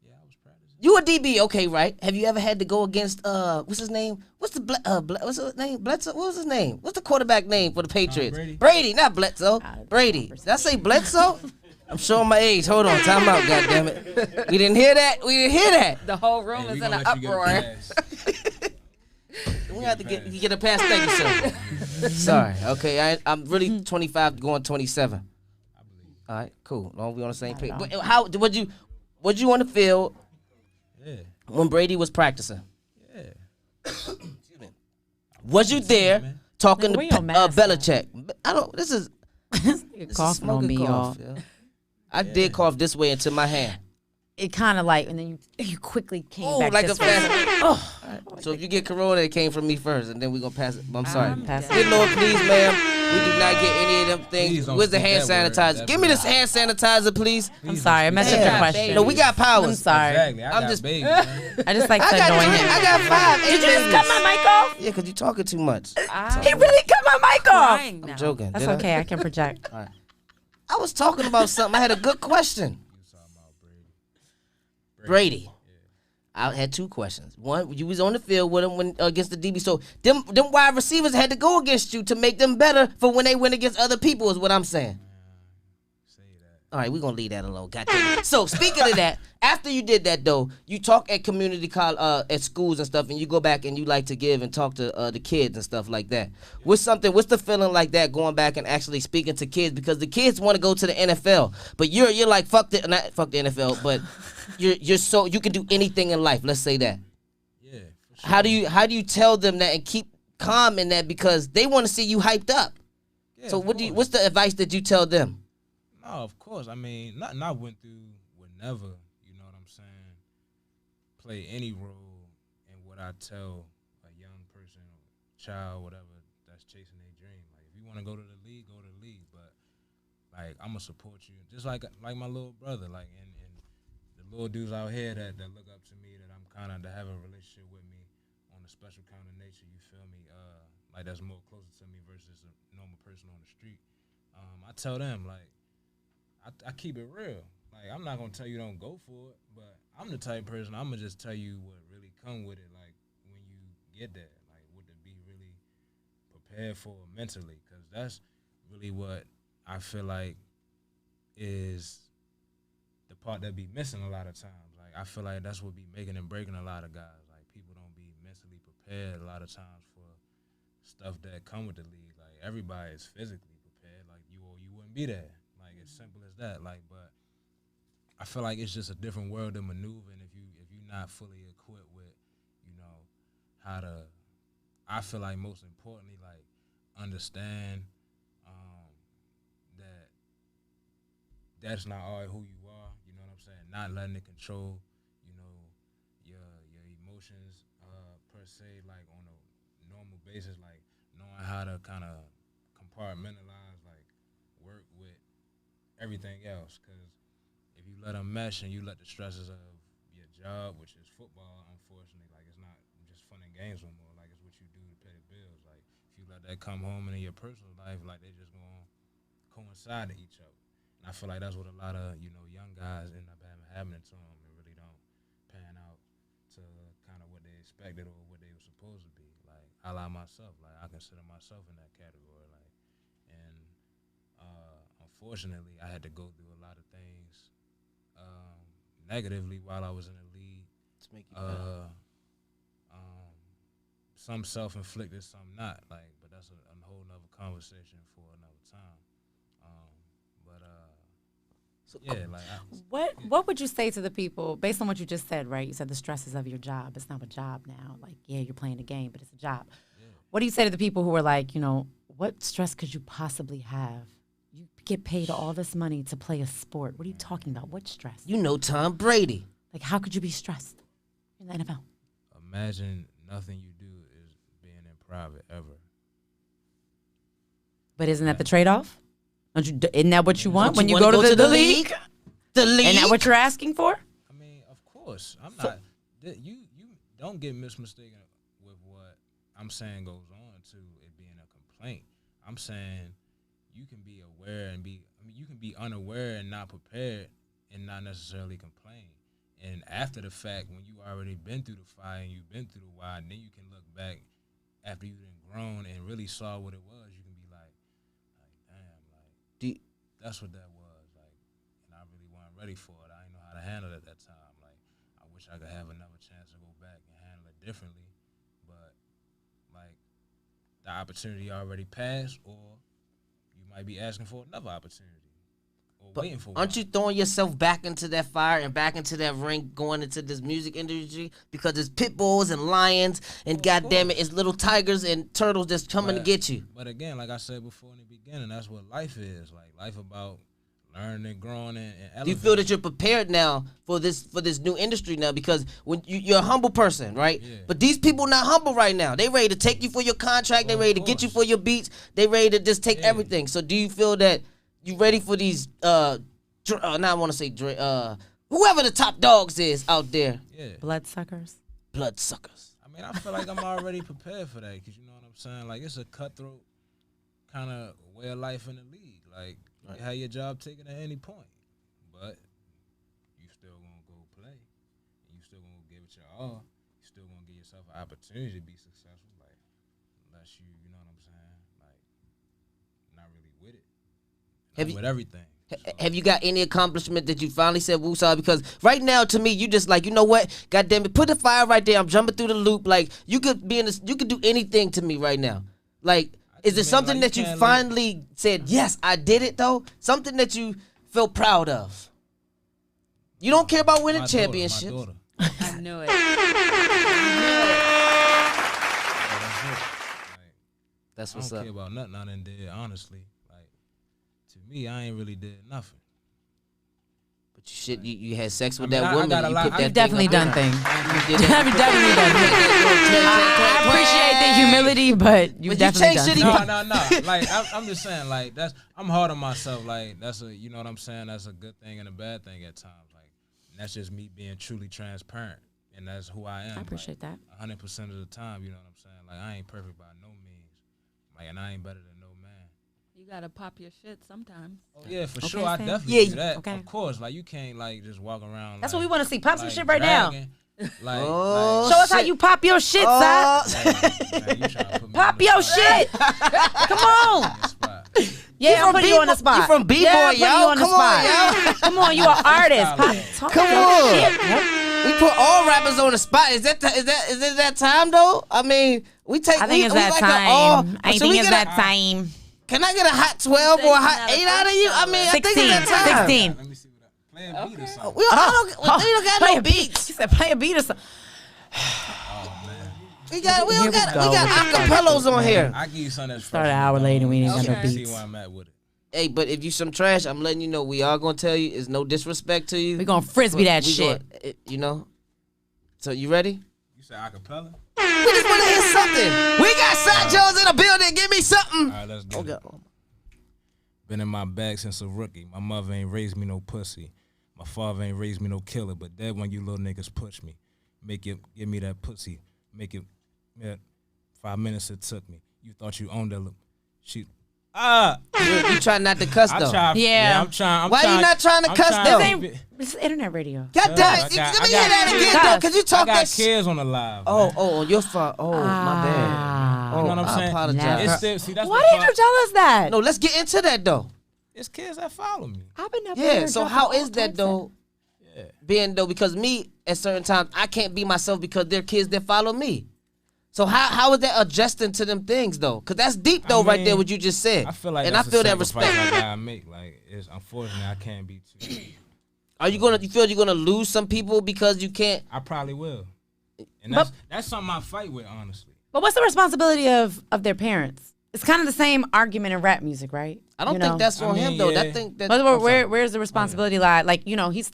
Yeah, I was practicing. You a DB, okay, right? Have you ever had to go against what's his name? What's his name? Bledsoe. What was his name? What's the quarterback name for the Patriots? Brady. Not Bledsoe. Brady. Did I say Bledsoe? I'm showing my age. Hold on, time out, goddammit. We didn't hear that. The whole room Hey, is we in gonna an let you get a uproar. pass. We have to get a pass. Thank you, sir. Sorry. Okay, I'm really 25, going 27. I believe. All right, cool. Long we on the same page. at But how would you on the field Yeah. when Brady was practicing? Yeah. Was you there man. talking Nigga, where to your mask at? Belichick? I don't. This is It's a coughing on smoking me, cough, y'all. yo. I did cough this way into my hand. It kind of like, and then you quickly came Oh, back like a this way. fast. So if you get corona, it came from me first, and then we're gonna pass it. I'm sorry. Pass Good Lord, please, ma'am. We do not get any of them Please things. don't Where's the speak hand that word. sanitizer? That Give me this word. hand sanitizer, please. I'm sorry, I messed up Yeah. your question. No, we got powers. I'm sorry. Exactly. I I'm got just- babies, man. I just like I to got annoy three, him. I got 5. Did you just cut my mic off? Yeah, because you're talking too much. He really cut my mic off. Crying now. I'm joking. That's Did I? okay. I can project. I was talking about something. I had a good question. Brady. I had 2 questions. One, you was on the field with him when against the DB. So them wide receivers had to go against you to make them better for when they went against other people. Is what I'm saying. All right, we're gonna leave that alone. Goddamn it. So speaking of that, after you did that though, you talk at community at schools and stuff, and you go back and you like to give and talk to the kids and stuff like that. What's the feeling like that going back and actually speaking to kids, because the kids want to go to the NFL, but you're like fuck the NFL, but you're so you can do anything in life. Let's say that. Yeah. For sure. How do you tell them that and keep calm in that, because they want to see you hyped up? Yeah, So of what's course. the advice that you tell them? No, of course. I mean, nothing I went through would never, you know what I'm saying, play any role in what I tell a young person, child, whatever, that's chasing their dream. Like, if you want to go to the league, go to the league. But, like, I'm going to support you. Just like my little brother, like, and the little dudes out here that look up to me, that I'm kind of, that have a relationship with me on a special kind of nature, you feel me? Like, that's more closer to me versus a normal person on the street. I tell them, like, I keep it real. Like, I'm not gonna tell you don't go for it, but I'm the type of person, I'm gonna just tell you what really come with it. Like, when you get there, like, what to be really prepared for mentally, because that's really what I feel like is the part that be missing a lot of times. Like, I feel like that's what be making and breaking a lot of guys. Like, people don't be mentally prepared a lot of times for stuff that come with the league. Like, everybody is physically prepared. Like, you wouldn't be there. Like, as simple as that. Like, but I feel like it's just a different world to maneuver in if you're not fully equipped with, you know, how to. I feel like most importantly, like, understand that that's not all who you are. You know what I'm saying? Not letting it control, you know, your emotions per se, like, on a normal basis. Like, knowing how to kind of compartmentalize, like, work with everything else, because if you let them mesh and you let the stresses of your job, which is football, unfortunately, like, it's not just fun and games no more. Like, it's what you do to pay the bills. Like, if you let that come home into your personal life, like, they just gonna coincide to each other. And I feel like that's what a lot of, you know, young guys end up happening to them, and really don't pan out to kind of what they expected or what they were supposed to be. Like, I like myself, like, I consider myself in that category, like, and unfortunately, I had to go through a lot of things negatively while I was in the league. To make you better. Some self-inflicted, some not. Like, but that's a whole nother conversation for another time. What would you say to the people, based on what you just said, right? You said the stresses of your job. It's not a job now. Like, yeah, you're playing a game, but it's a job. Yeah. What do you say to the people who are like, you know, what stress could you possibly have? You get paid all this money to play a sport. What are you talking about? What stress? You know Tom Brady. Like, how could you be stressed in the NFL? Imagine nothing you do is being in private ever. But isn't that the trade-off? Isn't that what you want when you wanna go to the league? The league? Isn't that what you're asking for? I mean, of course. I'm not. You don't get mismistaken with what I'm saying goes on to it being a complaint. I'm saying you can be aware and you can be unaware and not prepared and not necessarily complain. And after the fact, when you already been through the fire and you've been through the wild, then you can look back after you've been grown and really saw what it was. You can be like damn, like, that's what that was. Like, and I really wasn't ready for it. I didn't know how to handle it at that time. Like, I wish I could have another chance to go back and handle it differently. But, like, the opportunity already passed, or you might be asking for another opportunity. or waiting for. Aren't you throwing yourself back into that fire and back into that ring, going into this music industry because it's pit bulls and lions and goddamn it, it's little tigers and turtles that's coming to get you. But again, like I said before in the beginning, that's what life is. Like life about learning and growing and elevating. Do you feel that you're prepared now for this new industry now? Because when you're a humble person, right? Yeah. But these people not humble right now. They ready to take you for your contract. They ready to get you for your beats. They ready to just take everything. So do you feel that you ready for these? Now I want to say whoever the top dogs is out there. Yeah. Bloodsuckers. Bloodsuckers. I mean, I feel like I'm already prepared for that because you know what I'm saying. Like it's a cutthroat kind of way of life in the league. Like you have your job taken at any point, but you still gonna go play. And you still gonna give it your all. You still gonna give yourself an opportunity to be successful. Like unless you know what I'm saying. Like not really with it. With everything. Have you got any accomplishment that you finally said woosah? Because right now, to me, you just like, you know what? God damn it, put the fire right there. I'm jumping through the loop. Like you could be in this, you could do anything to me right now. Like, is there something that you finally said, yes, I did it though? Something that you feel proud of? You don't care about winning championships. My daughter. I knew it. That's what's I don't up. care about nothing I done did, honestly. Like, to me, I ain't really did nothing. But you had sex with I that woman. got a You lot- put that You've definitely thing up done there. things. You did You've that. definitely done things. I appreciate the humility, but you've you definitely changed done shitty things. No. Like I'm just saying, like I'm hard on myself. Like that's a, you know what I'm saying. That's a good thing and a bad thing at times. Like and that's just me being truly transparent, and that's who I am. I appreciate that. 100% of the time, you know what I'm saying. Like I ain't perfect by no means. Like and I ain't better than no man. You gotta pop your shit sometimes. Oh yeah, for Okay, sure. I Sam. definitely do that. Okay. Of course, like you can't like just walk around. That's like, what we want to see. Pop some like, shit right now. dragging. Like, Show us how you pop your shit, son. man, you tryna put me Pop on the your spot. shit. Come on. On the spot. Yeah, I'm putting you on the spot. You from B-boy, yeah, I'm putting yo. you on the Come on, spot. yo. Come on, you an artist. Talk Come your on. shit. Yep. We put all rappers on the spot. Is it that time though? I mean, we take. I think it's that time. I think it's that time. Can I get a hot 12 or a hot 8 out of you? I mean, I think it's that time. 16. Let me see what play a beat or something. We don't got Play no a beat. beats. He said play a beat or something. We got Here we go. acapellas on here. I give you something that's Started fresh. an hour late and we didn't got no Okay. See beats. where I'm at with it. Hey, but if you some trash, I'm letting you know. We are gonna tell you. It's no disrespect to you. We gonna frisbee that We shit. gonna- you know. So you ready? You say acapella? We just want to hear something. We got Side Jones in the building. Give me something. All right, let's go. Okay. Been in my bag since a rookie. My mother ain't raised me no pussy. My father ain't raised me no killer. But that when you little niggas push me, make it give me that pussy. Make it. Yeah, 5 minutes it took me. You thought you owned that little. She. You try not to cuss I though. try. Yeah. I'm trying. Why you not trying to I'm cuss, trying though? This to ain't. be- This is internet radio. God damn I it! got- Let me I hear that got- again, Cuss. though. Cause you I talk got that shit. kids on the live. Oh, man. your fault. Oh, my bad. You know what I'm I saying? apologize. It's still, see, that's Why the didn't you part. tell us that? No, let's get into that though. It's kids that follow me. I've been up Yeah. here So dropping how all is that types though? Yeah. Being though, because me at certain times I can't be myself because they're kids that follow me. So how is that adjusting to them things though? Cause that's deep though, right there. What you just said. I feel like and that's I feel a that sacrifice respect. I gotta make. Like, it's unfortunately I can't be too. Are you gonna? You feel you're gonna lose some people because you can't? I probably will. And But- that's something I fight with, honestly. But what's the responsibility of their parents? It's kind of the same argument in rap music, right? I don't You think know? that's on I him mean, though. yeah. That think that. But where's the responsibility lie? Like, you know, he's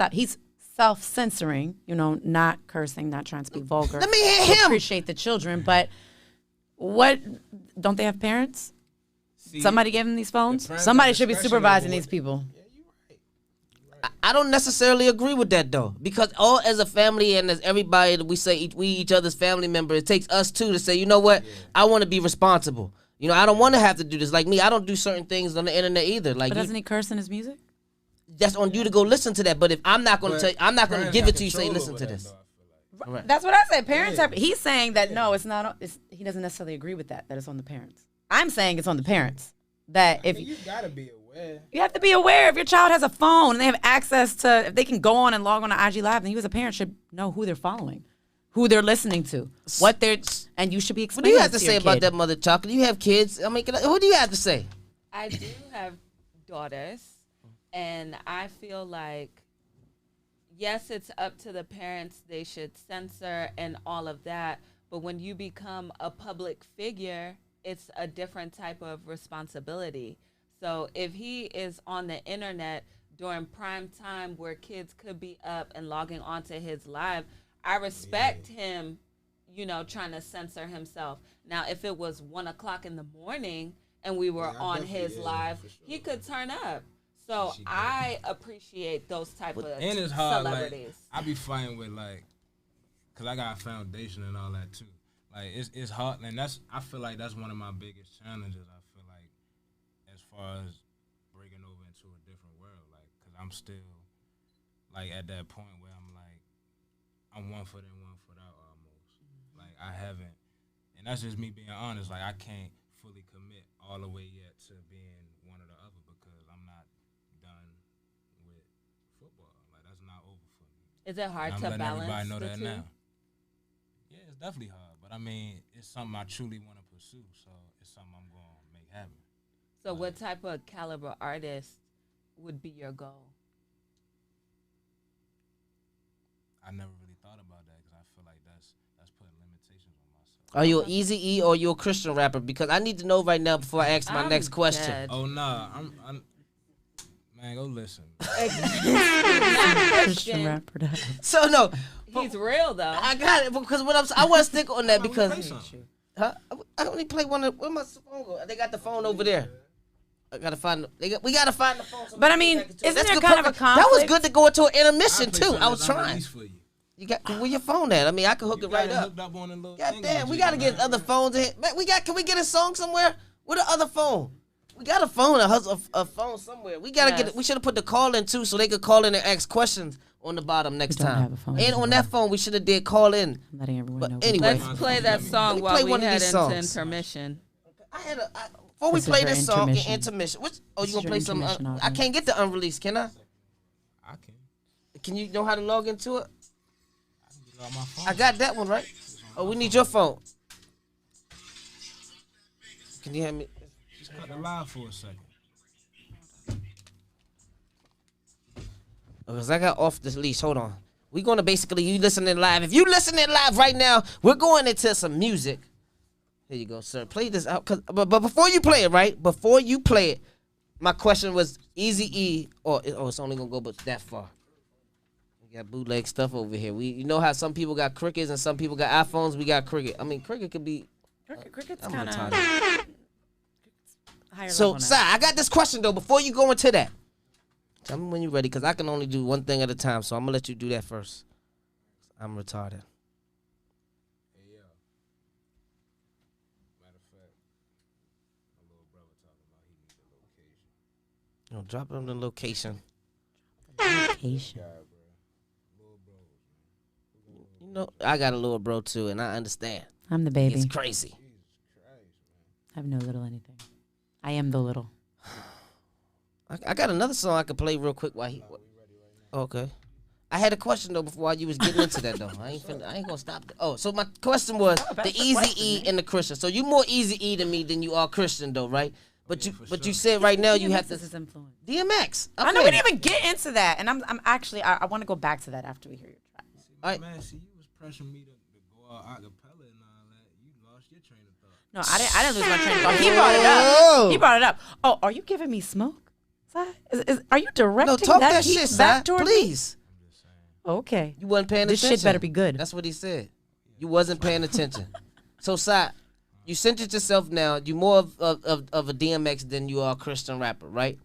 self-censoring, you know, not cursing, not trying to be vulgar. Let me hear to him. appreciate the children, but what, don't they have parents? See, Somebody gave them these phones? parental Somebody should be discretion supervising over these what- people. I don't necessarily agree with that though, because all as a family and as everybody that we say we each other's family member, it takes us too to say, you know what, I want to be responsible. You know, I don't want to have to do this. Like me, I don't do certain things on the internet either. Like But you, doesn't he curse in his music? that's on you to go listen to that. But if I'm not gonna tell, I'm not gonna Parents give got it to you. Say, control listen over to that, this. though, I feel like. That's what I said. Parents have. He's saying that no, it's not. He doesn't necessarily agree with that. That it's on the parents. I'm saying it's on the parents. That if You gotta be aware. you have to be aware, if your child has a phone and they have access to, if they can go on and log on to IG Live, then you as a parent should know who they're following, who they're listening to, what they're, and you should be What explaining. do you have it to your say about kid. that, Mother Chocolate? You have kids. I mean, what do you have to say? I do have daughters. And I feel like, yes, it's up to the parents. They should censor and all of that. But when you become a public figure, it's a different type of responsibility. So if he is on the internet during prime time where kids could be up and logging onto his live, I respect him, trying to censor himself. Now, if it was 1:00 in the morning and we were on his live, he could turn up. So I appreciate those type of And it's hard, celebrities. like, I be fighting with, like, because I got a foundation and all that, too. Like, it's hard, and I feel like that's one of my biggest challenges, I feel like, as far as breaking over into a different world, like, because I'm still, like, at that point where I'm, like, I'm 1 foot in, 1 foot out, almost. Like, I haven't, and that's just me being honest, like, I can't fully commit all the way yet to being one or the other because I'm not done with football. Like, that's not over for me. Is it hard I'm to letting balance everybody know the that two? now. Yeah, it's definitely hard, but I mean, it's something I truly want to pursue, so it's something I'm going to make happen. So what type of caliber artist would be your goal? I never really thought about that because I feel like that's putting limitations on myself. Are you an Eazy-E or you a Christian rapper? Because I need to know right now before I ask my I'm next question. dead. Oh nah, I'm man, go listen. Christian rapper. That. So no, He's real though. I got it because I want to stick on that Play because something. I only play one. Where my phone go? They got the phone over there. I gotta find. We gotta find the phone. But I mean, isn't That's there good kind of a perfect. That was conflict? good to go into an intermission I'll play too. something I was that's trying. unreleased for you. You got where your phone at? I mean, I can hook You it right got it up. hooked up on the little God thing damn, we legit, gotta get man. other phones in here. Man, can we get a song somewhere? Where the other phone? We got a phone, a phone somewhere. We gotta get it. We should have put the call in too, so they could call in and ask questions on the bottom next We don't time. have a phone. And on that phone, we should have did call in. I'm letting everyone But know. anyway. Let's play that Let song me while play we one of head these into songs. intermission. Before we This is play your this song, intermission. intermission. You This gonna is play your some? intermission, I audience. can't get the unreleased, can I? I can. Can you know how to log into it? I can get it on my phone. I got that one right. Oh, we need your phone. Can you hear me? Just cut the live for a second. Because I got off this leash. Hold on. We're going to basically, you listening live. If you listening live right now, we're going into some music. Here you go, sir. Play this out. But before you play it, right? Before you play it, my question was Eazy-E or, it's only going to go but that far. We got bootleg stuff over here. You know how some people got crickets and some people got iPhones? We got cricket. I mean, cricket could be. Cricket's I'm kind of retarded. higher So, level Si, now. I got this question though. Before you go into that, tell me when you're ready, because I can only do one thing at a time. So I'm gonna let you do that first. I'm retarded. Hey yo. Matter of fact, my little brother talking about he needs a location. Yo, drop him the location. Location. God, bro. Little bros, man. You know, I got a little bro too, and I understand. I'm the baby. It's crazy. Jesus Christ, man. I have no little anything. I am the little. I got another song I could play real quick while he. Okay. I had a question though before you was getting into that though. I ain't gonna stop. So my question was the Eazy-E and the Christian. So you more Eazy-E to me than you are Christian though, right? But yeah, you for but you sure. said right now you have This to is influence. DMX. I know we didn't even get into that, and I'm actually I want to go back to that after we hear your track. See, Alright. man, see, you was pressuring me to go out acapella and all that. You lost your train of thought. No, I didn't lose my train of thought. He brought it up. He brought it up. Oh, are you giving me smoke? Are you directing No, talk that heat shit, back Si. toward me? Please. I'm just saying. Okay. You wasn't paying This attention. shit better be good. That's what he said. You wasn't paying attention. So, Si, you centered yourself now. You more of a DMX than you are a Christian rapper, right?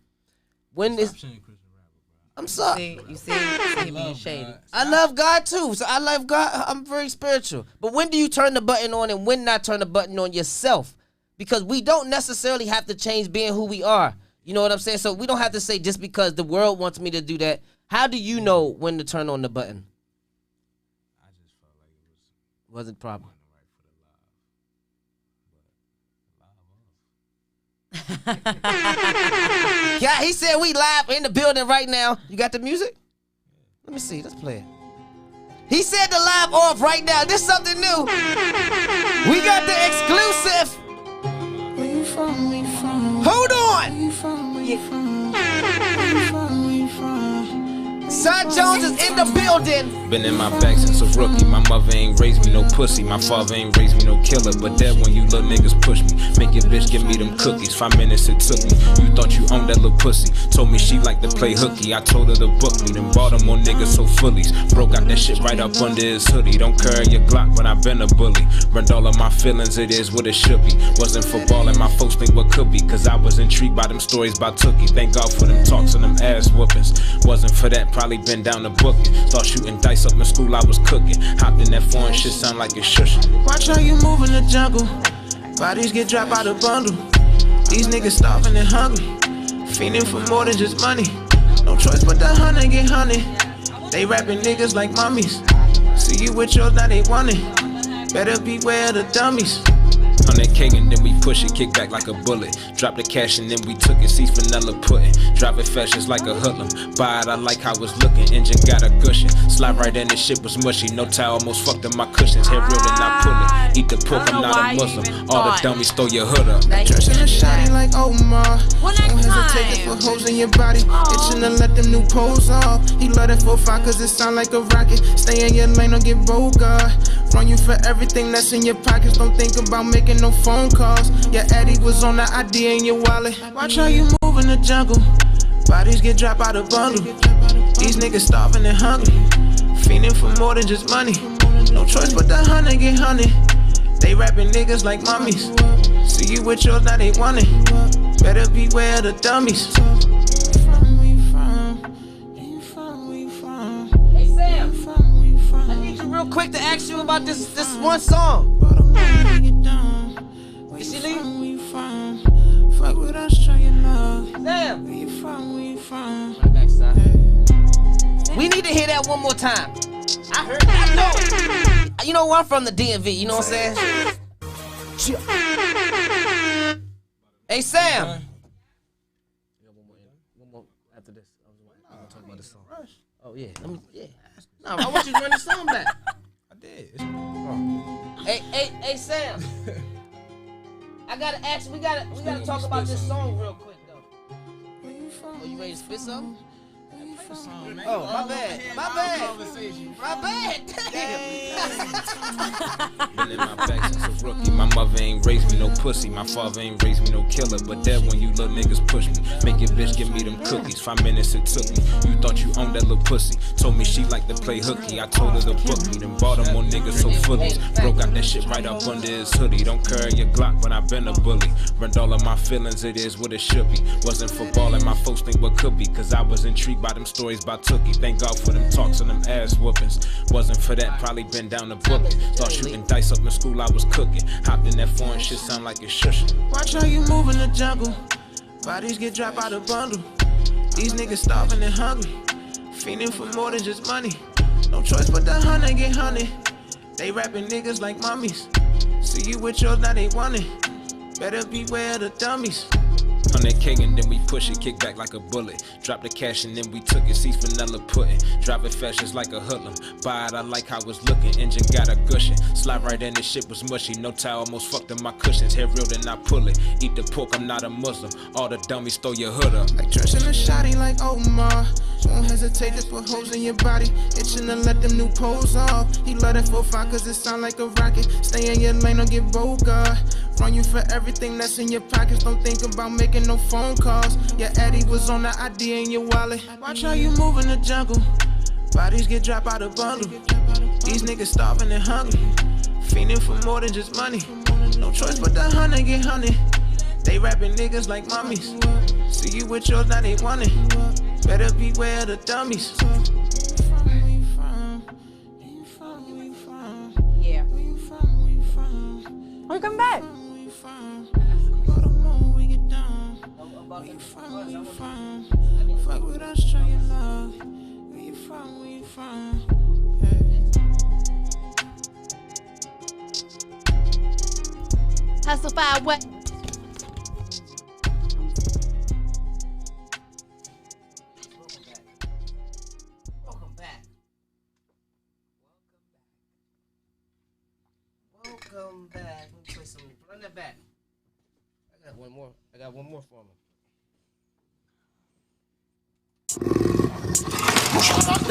When Stop is saying Christian rapper, bro. I'm sorry. You see he being Love shady. God. I love God too. So I love God. I'm very spiritual. But when do you turn the button on and when not turn the button on yourself? Because we don't necessarily have to change being who we are. You know what I'm saying? So we don't have to say just because the world wants me to do that. How do you know when to turn on the button? I just felt like it was Wasn't proper. wasn't right for the live. But live off. Yeah, he said we live in the building right now. You got the music? Let me see. Let's play it. He said the live off right now. This is something new. We got the exclusive. Hold on. Son Jones is in the building. Been in my back since a rookie. My mother ain't raised me no pussy. My father ain't raised me no killer. But that when you little niggas push me. Make your bitch give me them cookies. 5 minutes it took me. You thought you owned that little pussy. Told me she liked to play hooky. I told her to book me. Then bought them on niggas so fullies. Broke out that shit right up under his hoodie. Don't carry your Glock, but I been a bully. Burned all of my feelings, it is what it should be. Wasn't for ballin', my folks think what could be. Cause I was intrigued by them stories about Tookie. Thank God for them talks and them ass whoopings. Wasn't for that, probably been down to booking. Thought shooting dice up in school, I was cooking. Hopped in that foreign shit, sound like it's shushing. Watch how you move in the jungle. Bodies get dropped out of bundle. These niggas starving and hungry. Fiending for more than just money. No choice but the hunter get hunted. They rapping niggas like mummies. See you with yours, now they want it. Better beware of the dummies. 100K and then we push it, kick back like a bullet. Drop the cash and then we took it, see vanilla pudding. Drive it fast just like a hoodlum. Buy it, I like how it's looking, engine got a cushion. Slide right in, this shit was mushy, no tie, almost fucked up my cushions. Head real then I pull it, eat the pork, I'm not a Muslim. All the dummies throw your hood up. Dressing a shawty like Omar. Well, Don't next hesitate to time. put holes in your body. Itching to let them new poles off. He love that 4-5 cause it sound like a rocket. Stay in your lane, don't get bogart. Run you for everything that's in your pockets. Don't think about making no phone calls. Your Eddie was on the ID in your wallet. Watch how you move in the jungle. Bodies get dropped out of bundle. These niggas starving and hungry. Fiending for more than just money. No choice but the hunter get hunted. They rapping niggas like mummies. See you with yours, now they want it. Better beware of the dummies. Hey Sam, I need you real quick to ask you about this one song. Did she leave? Fuck with us, show your love. Sam, Where you from? Where you from? right back, son. We need to hear that one more time. I heard that. I know. You know where I'm from, the DMV. You know what I'm saying? Hey Sam. One more after this. I'm gonna talk about this song. Oh yeah, No, I want you to run the song back. I did. Hey Sam. I gotta ask. We gotta talk about this song real quick though. Oh, you ready to spit something? Oh, my bad. Been in my back since a rookie. My mother ain't raised me no pussy. My father ain't raised me no killer. But that when you little niggas push me. Make your bitch give me them cookies. 5 minutes it took me. You thought you owned that little pussy. Told me she liked to play hooky. I told her to book me. Then bought them on niggas so fully. Broke out that shit right up under his hoodie. Don't carry your Glock, but I been a bully. Burned all of my feelings, it is what it should be. Wasn't for ballin', my folks think what could be. Cause I was intrigued by them stories about Tookie. Thank God for them talks and them ass whoopings. Wasn't for that, probably been down to booking. Thought shooting dice up in school, I was cooking. Hopped in that foreign shit, sound like it's shushing. Watch how you move in the jungle. Bodies get dropped out of bundle. These niggas starving and hungry. Fiending for more than just money. No choice but the hunter get hunted. They rapping niggas like mummies. See you with yours, now they want it. Better beware of the dummies. 100K and then we push it, kick back like a bullet. Drop the cash and then we took it, see vanilla pudding. Drive it fast just like a hoodlum. Buy it, I like how it's looking, engine got a cushion. Slide right in, this shit was mushy, no tie, almost fucked up my cushions. Head real then I pull it, eat the pork, I'm not a Muslim. All the dummies throw your hood up. Like dressing a shawty like Omar. Don't hesitate to put holes in your body. Itching to let them new poles off. He love that 4-5 cause it sound like a rocket. Stay in your lane, don't get bogart. Run you for everything that's in your pockets. Don't think about making no phone calls. Your Eddie was on the ID in your wallet. Watch how you move in the jungle. Bodies get dropped out of bundle. These niggas starving and hungry. Fiending for more than just money. No choice but the hunter get hunted. They rapping niggas like mummies. See you with yours, now they want it. Better beware of the dummies. Yeah. Oh, you come back. Fuck with us, show your love. Where you from? Where you from? Hustle5way. Welcome back. Let me play some. Run that back. I got one more for me.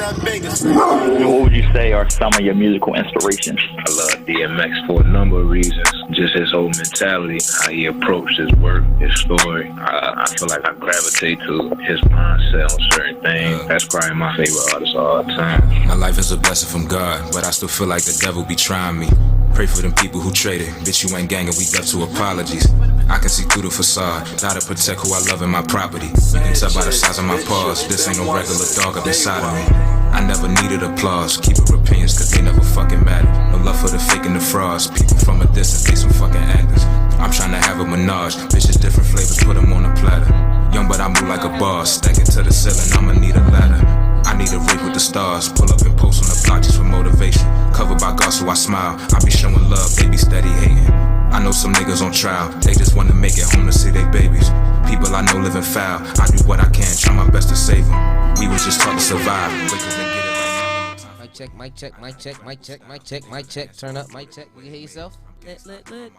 What would you say are some of your musical inspirations? I love DMX for a number of reasons. Just his whole mentality, how he approached his work, his story. I feel like I gravitate to his mindset on certain things. That's probably my favorite artist of all time. My life is a blessing from God, but I still feel like the devil be trying me. Pray for them people who traded. Bitch, you ain't gangin', we deaf to apologies. I can see through the facade, gotta protect who I love and my property. You can tell by the size of my paws, this ain't no regular dog up inside of me. I never needed applause, keep it opinions cause they never fucking matter. No love for the fake and the frauds, people from a distance, they some fucking actors. I'm trying to have a menage, bitches different flavors, put them on a platter. Young but I move like a boss, stack it to the ceiling, I'ma need a ladder. I need a rig with the stars, pull up and post on the block just for motivation. Covered by God so I smile, I be showing love, they be steady hating. I know some niggas on trial, they just wanna make it home to see their babies. People I know living foul, I do what I can, try my best to save them. We was just taught to survive, quicker than get it right now. Mic check, mic check, mic check, mic check, mic check, mic check. Turn up, mic check. You can hear yourself? Lit.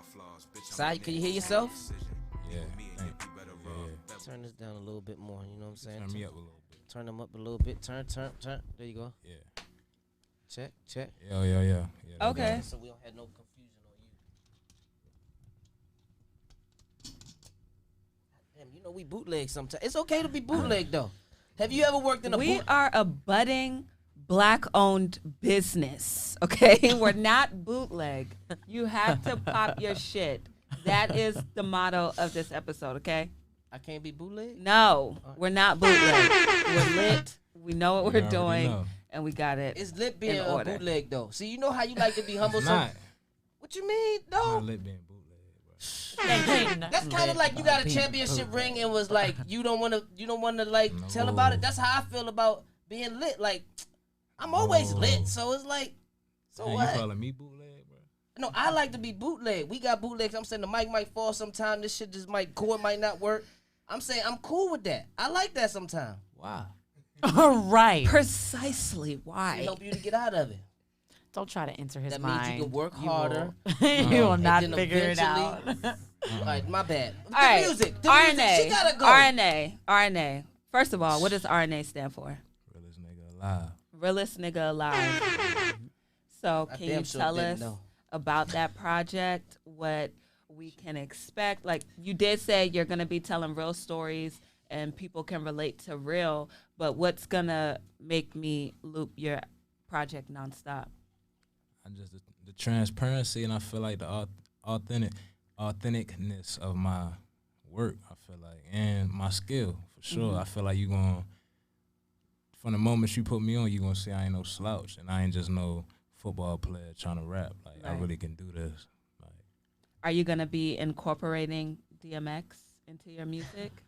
Sai, can you hear yourself? Yeah. Turn this down a little bit more, you know what I'm saying? Turn me up a little bit. Turn them up a little bit. Turn. There you go. Yeah. Check. Yeah. Okay. So we don't have no confusion on you. Damn, you know we bootleg sometimes. It's okay to be bootleg though. Have you ever worked in a We are a budding Black-owned business, okay? We're not bootleg. You have to pop your shit. That is the motto of this episode, okay? I can't be bootleg? No, we're not bootleg. We're lit. We know what we're already doing, know. and we got it. It's lit being in a order. bootleg though. See, you know how you like to be humble. It's So, not. what you mean? No. Not lit being bootleg, bro. That's kind of like you got a championship ring and was like you don't want to like tell about it. That's how I feel about being lit. Like I'm always lit, so it's like so Man, what? you calling me bootleg, bro? No, I like to be bootleg. We got bootlegs. I'm saying the mic might fall sometime. This shit just cord might not work. I'm saying I'm cool with that. I like that sometimes. Wow. All right. Precisely To why. help you to get out of it. Don't try to enter his That mind. means you can work harder. You will not And then figure it out. eventually- All right, my bad. All right, The music. She gotta go. RNA. First of all, what does RNA stand for? Realest nigga alive. Realest nigga alive. So I can damn you sure tell didn't us know. about that project, what we can expect? Like you did say you're going to be telling real stories and people can relate to real, but what's going to make me loop your project nonstop? I just the transparency, and I feel like the authenticness of my work. I feel like, and my skill for sure. I feel like you gonna, from the moment you put me on, you gonna see I ain't no slouch, and I ain't just no football player trying to rap. Like I Right. really can do this. Like, Are you going to be incorporating DMX into your music?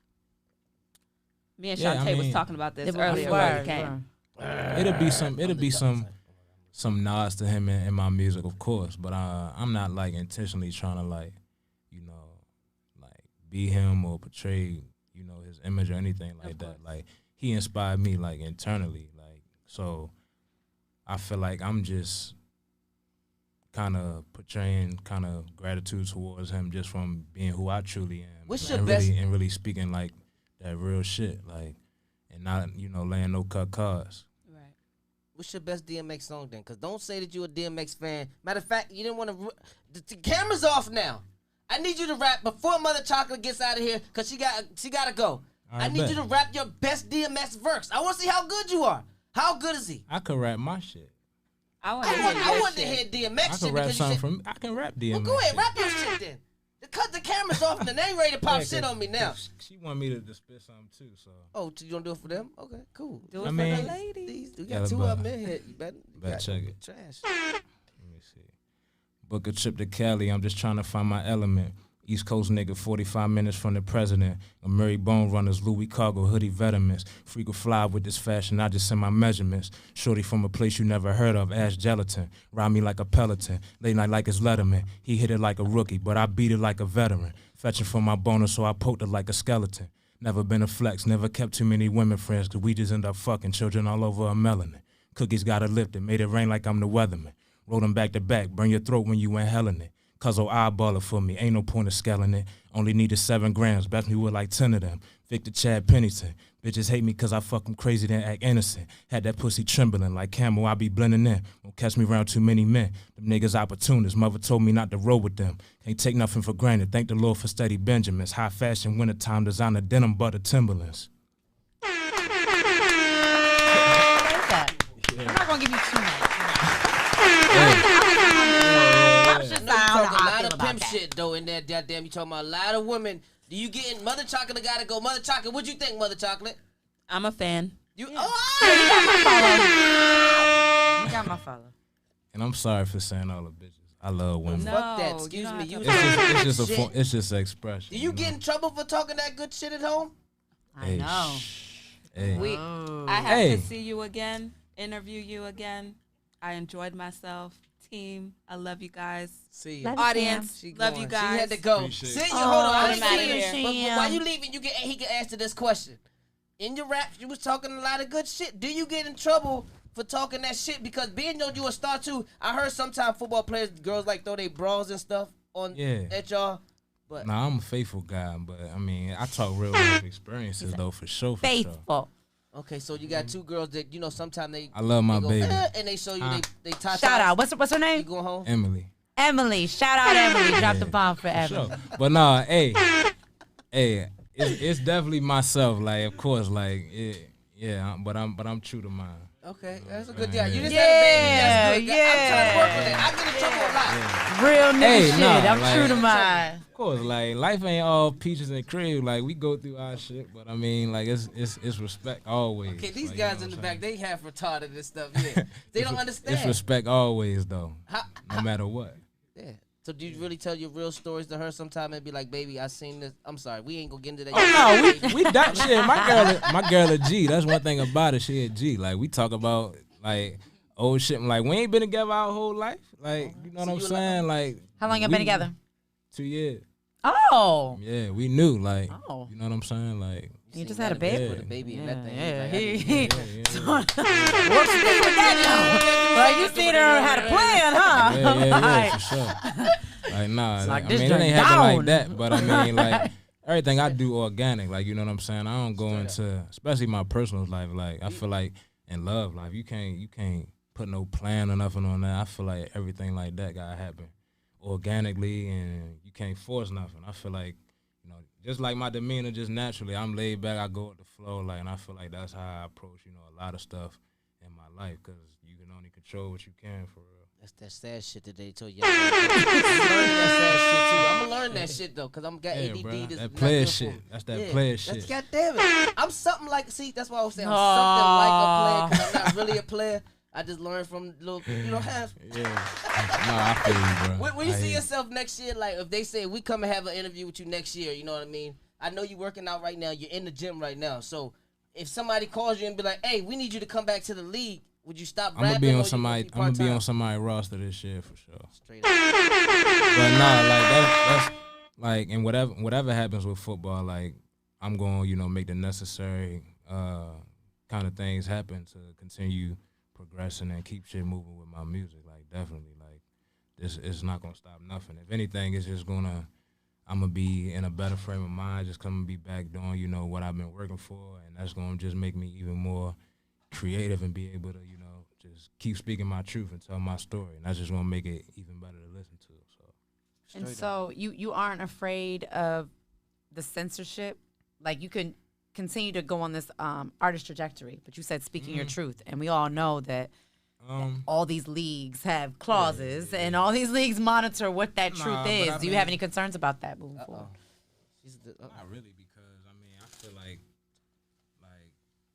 Me and Yeah, Shantae I was mean, talking about this It earlier was before you word, came. it'll be some nods to him in my music, of course, but I'm not like intentionally trying to like, you know, like be him or portray, you know, his image or anything like that. Like he inspired me like internally, like so. I feel like I'm just kind of portraying kind of gratitude towards him just from being who I truly am. What's and your best- really, and really speaking like that real shit, like, and not, you know, laying no cut cards. Right. What's your best DMX song then? Because don't say that you're a DMX fan. Matter of fact, you didn't want to. The camera's off now. I need you to rap before Mother Chocolate gets out of here because she got to go. I need bet. you to rap your best DMX verse. I want to see how good you are. How good is he? I could rap my shit. I want I want to hear I DMX can shit rap because you something said, from. I can rap DMX. well, go ahead, shit. rap your shit then. Cut the cameras off and then they ain't ready to pop Yeah, shit 'cause- on me now. 'cause She want me to spit something too, so. Oh, you gonna do it for them? Okay, cool. Do it I for mean- the ladies. We Yeah, got two but- of them in here. You better check it. Trash. Let me see. Book a trip to Cali. I'm just trying to find my element. East Coast nigga, 45 minutes from the president. A Murray Bone Runners, Louis Cargo, hoodie veterans. Freak fly with this fashion, I just send my measurements. Shorty from a place you never heard of, Ash Gelatin. Ride me like a Peloton, late night like it's Letterman. He hit it like a rookie, but I beat it like a veteran. Fetching for my bonus, so I poked it like a skeleton. Never been a flex, never kept too many women friends, cause we just end up fucking children all over a melanin. Cookies got it lifted, made it rain like I'm the weatherman. Roll them back to back, burn your throat when you inhaling it. Cuz eyeball it for me, ain't no point of scaling it. Only needed 7 grams, best me with like 10 of them. Victor Chad Pennington. Bitches hate me cause I fuck them crazy then act innocent. Had that pussy trembling like camel, I be blending in. Won't catch me around too many men. Them niggas opportunists, mother told me not to roll with them. Can't take nothing for granted, thank the Lord for steady Benjamins. High fashion, wintertime, designer denim, butter Timberlands. I'm not gonna give you too much. You talking a lot of pimp shit though in there. Goddamn, you talking about a lot of women. Do you get in Mother Chocolate? Gotta go, Mother Chocolate. What you think, Mother Chocolate? I'm a fan. You You got my follow. And I'm sorry for saying all the bitches. I love women. No, fuck that. you Excuse don't me. have You to- It's just an expression. Do you get in trouble for talking that good shit at home? I know. Hey. I have Hey. to see you again, interview you again. I enjoyed myself. Team, I love you guys. See Love you. you, Audience, She love going. you guys. She had to go. Appreciate See it. you. Hold on. I'm I ain't outta leaving. here. But while you leaving, he can answer this question. In your rap, you was talking a lot of good shit. Do you get in trouble for talking that shit? Because being though you a star too, I heard sometimes football players, girls like throw their bras and stuff on at y'all. But Nah, I'm a faithful guy, but I mean, I talk real life experiences though, for sure. Faithful. okay, so you got 2 girls that you know sometimes they. I love my they go, baby. and they show you they tie. Shout out. What's her You name? going home? Emily. Emily. Shout out Emily. Drop the bomb for Emily. Sure. But nah, hey, it's definitely myself. Like, of course, like, but I'm true to mine. Okay, that's a good deal. You just Yeah, had a baby. That's good. yeah. I'm trying to work on that. I get in trouble a lot. Real nigga Hey, shit. nah, I'm like- true to mine. Of course, like life ain't all peaches and cream. Like we go through our shit, but I mean, like it's respect always. Okay, these Like, guys you in know the what I'm back, they half retarded and stuff. Yeah, they don't understand. It's respect always though, How- no matter what. Yeah. So do you really tell your real stories to her sometime and be like, baby, I seen this. I'm sorry, we ain't gonna get into that. Oh no, we that shit. My girl a G. That's one thing about it. She a G. Like we talk about like old shit. Like we ain't been together our whole life. Like you know what I'm saying? Like How long you been together? 2 years. Oh. Yeah, we knew. Like Oh. you know what I'm saying? Like You just had a baby. Put a baby in that thing. Yeah, He's he. like, What's the thing with that though? Like you seen her had a plan, huh? yeah, for sure. Like nah, like I this mean it ain't joint happen down. like that. But I mean like everything I do organic. Like you know what I'm saying? I don't go into especially my personal life. Like I feel like in love life you can't put no plan or nothing on that. I feel like everything like that gotta happen organically and you can't force nothing. I feel like, you know, just like my demeanor just naturally, I'm laid back, I go with the flow, like, and I feel like that's how I approach, you know, a lot of stuff in my life, because you can only control what you can for real. That's that sad shit that they told you. I'm learning that sad shit too. I'm gonna learn that shit though, cause I'm got Yeah, ADD. bruh, That's that not player good shit. for me. That's that player shit. That's goddamn it. I'm something like. See, that's why I was saying I'm something like a player, cause I'm not really a player. I just learned from little, you know, half. Yeah. No, I feel you, bro. When you I see hear yourself next year, like if they say we come and have an interview with you next year, you know what I mean? I know you're working out right now. You're in the gym right now. So if somebody calls you and be like, "Hey, we need you to come back to the league," would you stop rapping? I'm gonna be or on you somebody. gonna I'm gonna be part-time? on somebody's roster this year for sure. Straight up. But nah, like that's like, and whatever happens with football, like I'm going, you know, make the necessary kind of things happen to continue progressing and keep shit moving with my music. Like definitely, like this is not gonna stop nothing. If anything, it's just I'm gonna be in a better frame of mind, just come and be back doing, you know, what I've been working for, and that's gonna just make me even more creative and be able to, you know, just keep speaking my truth and tell my story, and that's just gonna make it even better to listen to. So. And so you aren't afraid of the censorship? Like you can continue to go on this artist trajectory, but you said speaking your truth, and we all know that all these leagues have clauses, and all these leagues monitor what that truth but is. I Do you have any concerns about that moving forward? Not really, because I mean I feel like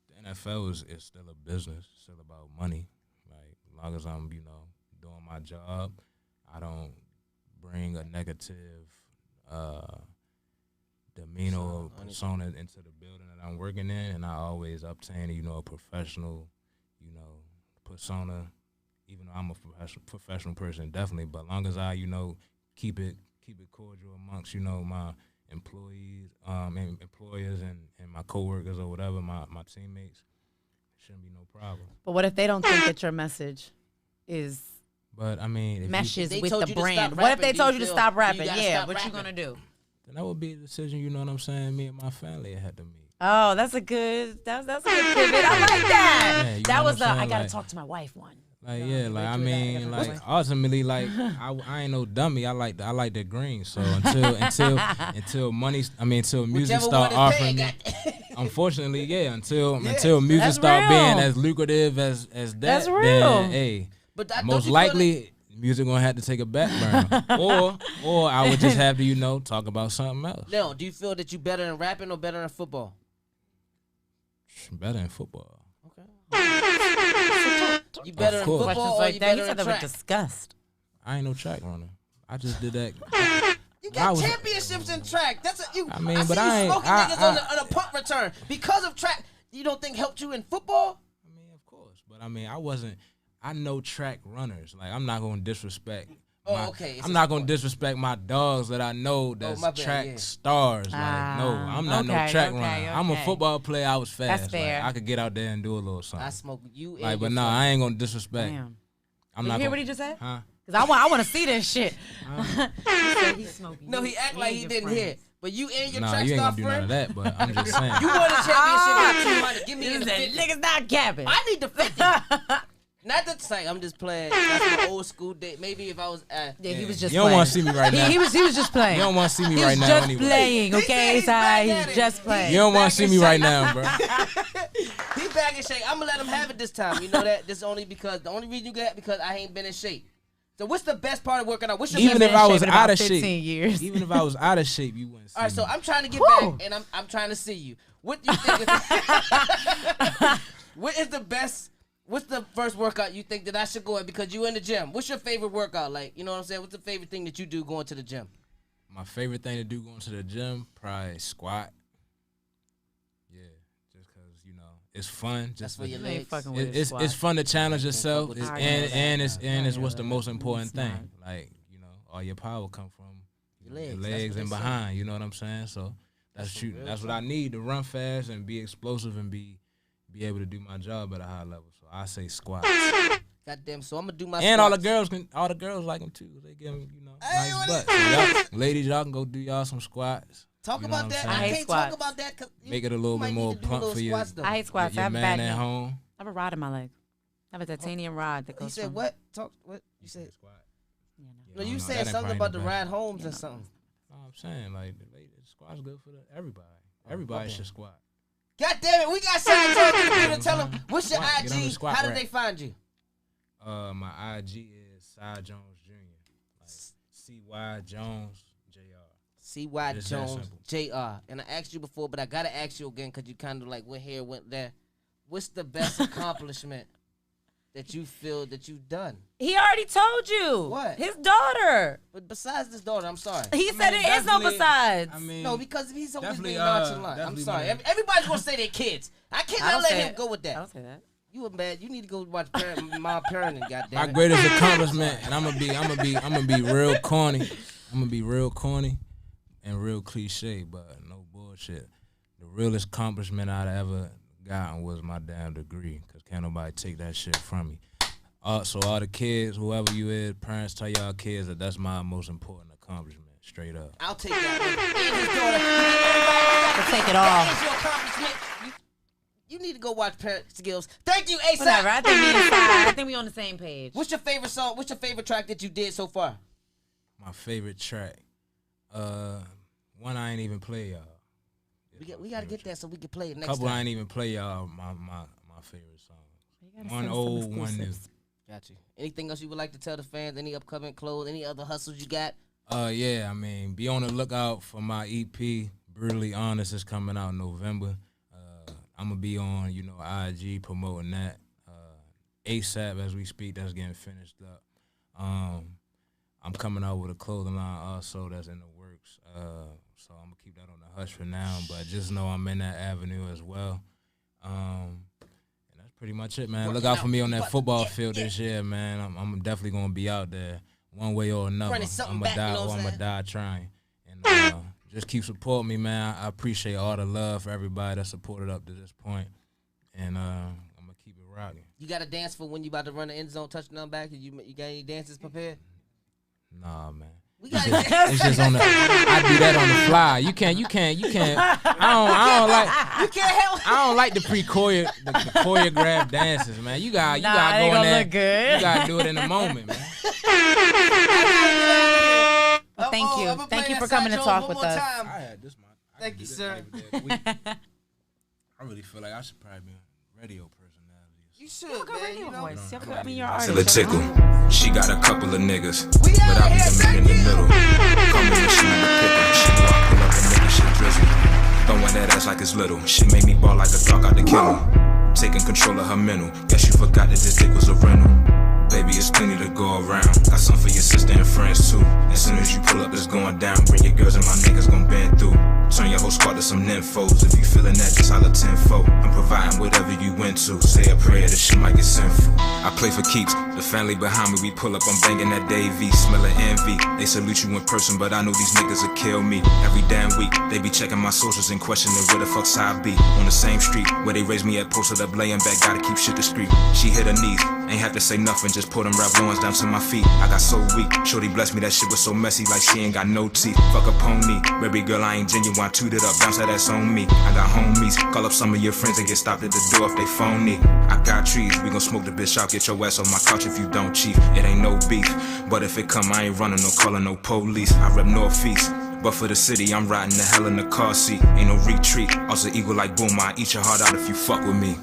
the NFL is still a business, it's still about money. Like as long as I'm, you know, doing my job, I don't bring a negative demeanor or persona into the building that I'm working in, and I always obtain, you know, a professional, you know, persona. Even though I'm a professional person, definitely, but long as I, you know, keep it cordial amongst, you know, my employees, and employers and my coworkers or whatever, my teammates, shouldn't be no problem. But what if they don't think that your message is But I mean, if meshes They with told the you to brand. stop What if rapping, they do told you you to feel stop you rapping? gotta Yeah, stop what you rapping? gonna do? then that would be a decision, you know what I'm saying, me and my family had to make. Oh, that's a good pivot. I like that. Yeah, you That know was what the I'm I saying? gotta Like- talk to my wife one. Like No, yeah, you like wait I till that, mean, gotta like wait. ultimately, like I ain't no dummy. I like the green. So until money, I mean until music Whichever start one is offering paying, me. Unfortunately, yeah. Until music That's start being real. as lucrative as that, That's real. then hey, But don't most you feel likely music gonna have to take a back burner, or I would just have to talk about something else. No, do you feel that you better in rapping or better in football? Better in football. You better in course. football Questions or like you that. He better said in that with track? disgust. I ain't no track runner. I just did that. You I got was- championships in track. That's a, you. I mean, I but see you I ain't- smoking I- niggas I- on a punt return because of track. You don't think helped you in football? I mean, of course, but I mean, I know track runners. Like, I'm not gonna disrespect. Oh, my- okay, it's I'm a not gonna sport. disrespect my dogs that I know that's my bad, track yeah. stars. Like, no, I'm not no okay, track okay, runner. I'm a okay. football player. I was fast. That's fair. Like, I could get out there and do a little something. I smoke you. And Like, but your no, friend. I ain't gonna disrespect. Damn. I'm Did not you hear gonna, what he just said? Huh? Cause I want to see this shit. He said he's smoking. No, you he act and like he your didn't friends. hear. But you and your Nah, track you ain't star gonna do none of friend, that. But I'm just saying. you won a championship by 200. Give me He the said, 50. niggas not capping. I need the 50. Not the say. I'm just playing. That's my old school day. Maybe if I was. Yeah, he was just You don't playing. want to see me right now. He was just playing. You don't want to see me He right was now just anyway. playing, He said okay? he's So back at he's it. just playing. You don't want Back to see in me shape. right now, bro. He back in shape. I'm gonna let him have it this time. You know that? This is only because the only reason you get it because I ain't been in shape. So what's the best part of working out? What's your Even best if I was in out about of 15 shape, years. even if I was out of shape, you wouldn't see All right, so me. I'm trying to get Woo. back, and I'm trying to see you. What do you think? Is what is the best? What's the first workout you think that I should go at because you in the gym? What's your favorite workout? Like, you know what I'm saying? What's the favorite thing that you do going to the gym? My favorite thing to do going to the gym, probably squat. Yeah, just because it's fun. That's Just for your You ain't legs. fucking with his it's squat. it's fun to challenge yourself, with the squat. and it's I what's know the that. most important Smart. thing. Like all your power come from Your your legs. legs That's what and they say. behind. You know what I'm saying? So that's for real That's what I need to run fast and be explosive and be able to do my job at a high level. So I say squats. Goddamn. So I'm gonna do my. And all the squats. girls like them too. They give them, Hey, nice what butts. So ladies, y'all can go do y'all some squats. Talk You know about what I'm that. saying? I I hate can't squats. talk about that. 'Cause Make it a little you bit might more need to do plump little for your, squats, though. I hate squats. I your have man bad at knees. home. I have a rod in my leg. I have a titanium rod that He goes said from. what? Talk what? You said. Yeah, no. No, you no, said that ain't something probably about the the best. ride homes Yeah, or no. something. No, I'm saying like the ladies, squat's good for everybody. Everybody okay. should squat. God damn it, we got signed to the computer. Tell them what's your Squat. Get on the IG. squat How did rack. they find you? My IG is Cy Jones Jr. Like CY Jones Jr. CY It's that Jones simple. Jr. And I asked you before, but I gotta ask you again because you kind of like went here, went there. What's the best accomplishment that you feel that you've done? He already told you. What? His daughter. But besides this daughter, I'm sorry. He said it is no definitely- besides. I mean, No, because he's always definitely, being nonchalant. I'm definitely sorry. one of Everybody's gonna say their kids. I I cannot don't let say him it. go with I that. don't say that. You a bad. You need to go watch my parenting. my Goddamn it. greatest accomplishment, and I'm gonna be real corny. I'm gonna be real corny and real cliche, but no bullshit. The realest accomplishment I'd ever gotten was my damn degree, cause can't nobody take that shit from me. So all the kids, whoever you is, parents, tell y'all kids that that's my most important accomplishment, straight up. I'll take that. And his daughter. But take it That all. is your accomplishment. You need to go watch Parent Skills. Thank you, ASAP. Whatever. I think me and Sai, I think we on the same page. What's your favorite song? What's your favorite track that you did so far? My favorite track, one I ain't even play y'all. We gotta get that so we can play it next Couple I time. ain't even play y'all. My favorite songs. You gotta One send us some old, one new. exclusives. Got you. Anything else you would like to tell the fans? Any upcoming clothes? Any other hustles you got? Yeah, I mean, be on the lookout for my EP. Brutally Honest is coming out in November. I'm gonna be on, IG promoting that. ASAP as we speak. That's getting finished up. I'm coming out with a clothing line also that's in the works. So I'm gonna keep that on the hush for now. But just know I'm in that avenue as well. And that's pretty much it, man. Look out for me on that football field this year, man. I'm definitely gonna be out there one way or another. Running something I'm back, gonna die you know what or I'm I'm gonna saying? die trying. And just keep supporting me, man. I appreciate all the love for everybody that supported up to this point. And I'm gonna keep it right. rocking. You got a dance for when you about to run the end zone touchdown back? You got any dances prepared? Nah, man. We got It's just on the. I do that on the fly. You can't. I don't like. You can't help. I don't like the choreographed dances, man. You got It go ain't in gonna there. look good. You gotta do it in the moment, man. Well, thank you. Thank you for coming to talk with us. I had this, man. Thank you, sir. I really feel like I should probably be a radio personality. You should, You have a good man. radio You know? voice. You have a good be your Still a artist. tickle. She got a couple of niggas, We but out I be here, the man in the middle. Coming when she in the pickle. She know I pull up and nigga shit drizzle. Throwing that ass like it's little. She made me ball like a dog out the kennel. Taking control of her mental. Guess you forgot that this dick was a rental. Baby, it's plenty to go around. Got some for your sister and friends too. As soon as you pull up, it's going down. Bring your girls and my niggas gon' bend through. Turn your whole squad to some nymphos. If you feelin' that, just holla tenfold. I'm providing whatever you into. Say a prayer, this shit might get sinful. I play for keeps. The family behind me, we pull up, I'm banging that Davy. Smelling envy. They salute you in person, but I know these niggas will kill me. Every damn week, they be checking my socials and questioning where the fuck's I be. On the same street where they raised me at, posted up, laying back, gotta keep shit discreet. She hit her knees, ain't have to say nothing, just pull them Ralph Lauren's down to my feet. I got so weak, shorty blessed me, that shit was so messy, like she ain't got no teeth. Fuck a pony, baby girl, I ain't genuine, toot it up, bounce that ass on me. I got homies, call up some of your friends and get stopped at the door if they phony. I got trees, we gon' smoke the bitch out, get your ass on my couch if you don't cheat. It ain't no beef, but if it come, I ain't running, no calling, no police. I rep Northeast. But for the city, I'm riding the hell in the car seat. Ain't no retreat, also eagle like boom, I eat your heart out if you fuck with me.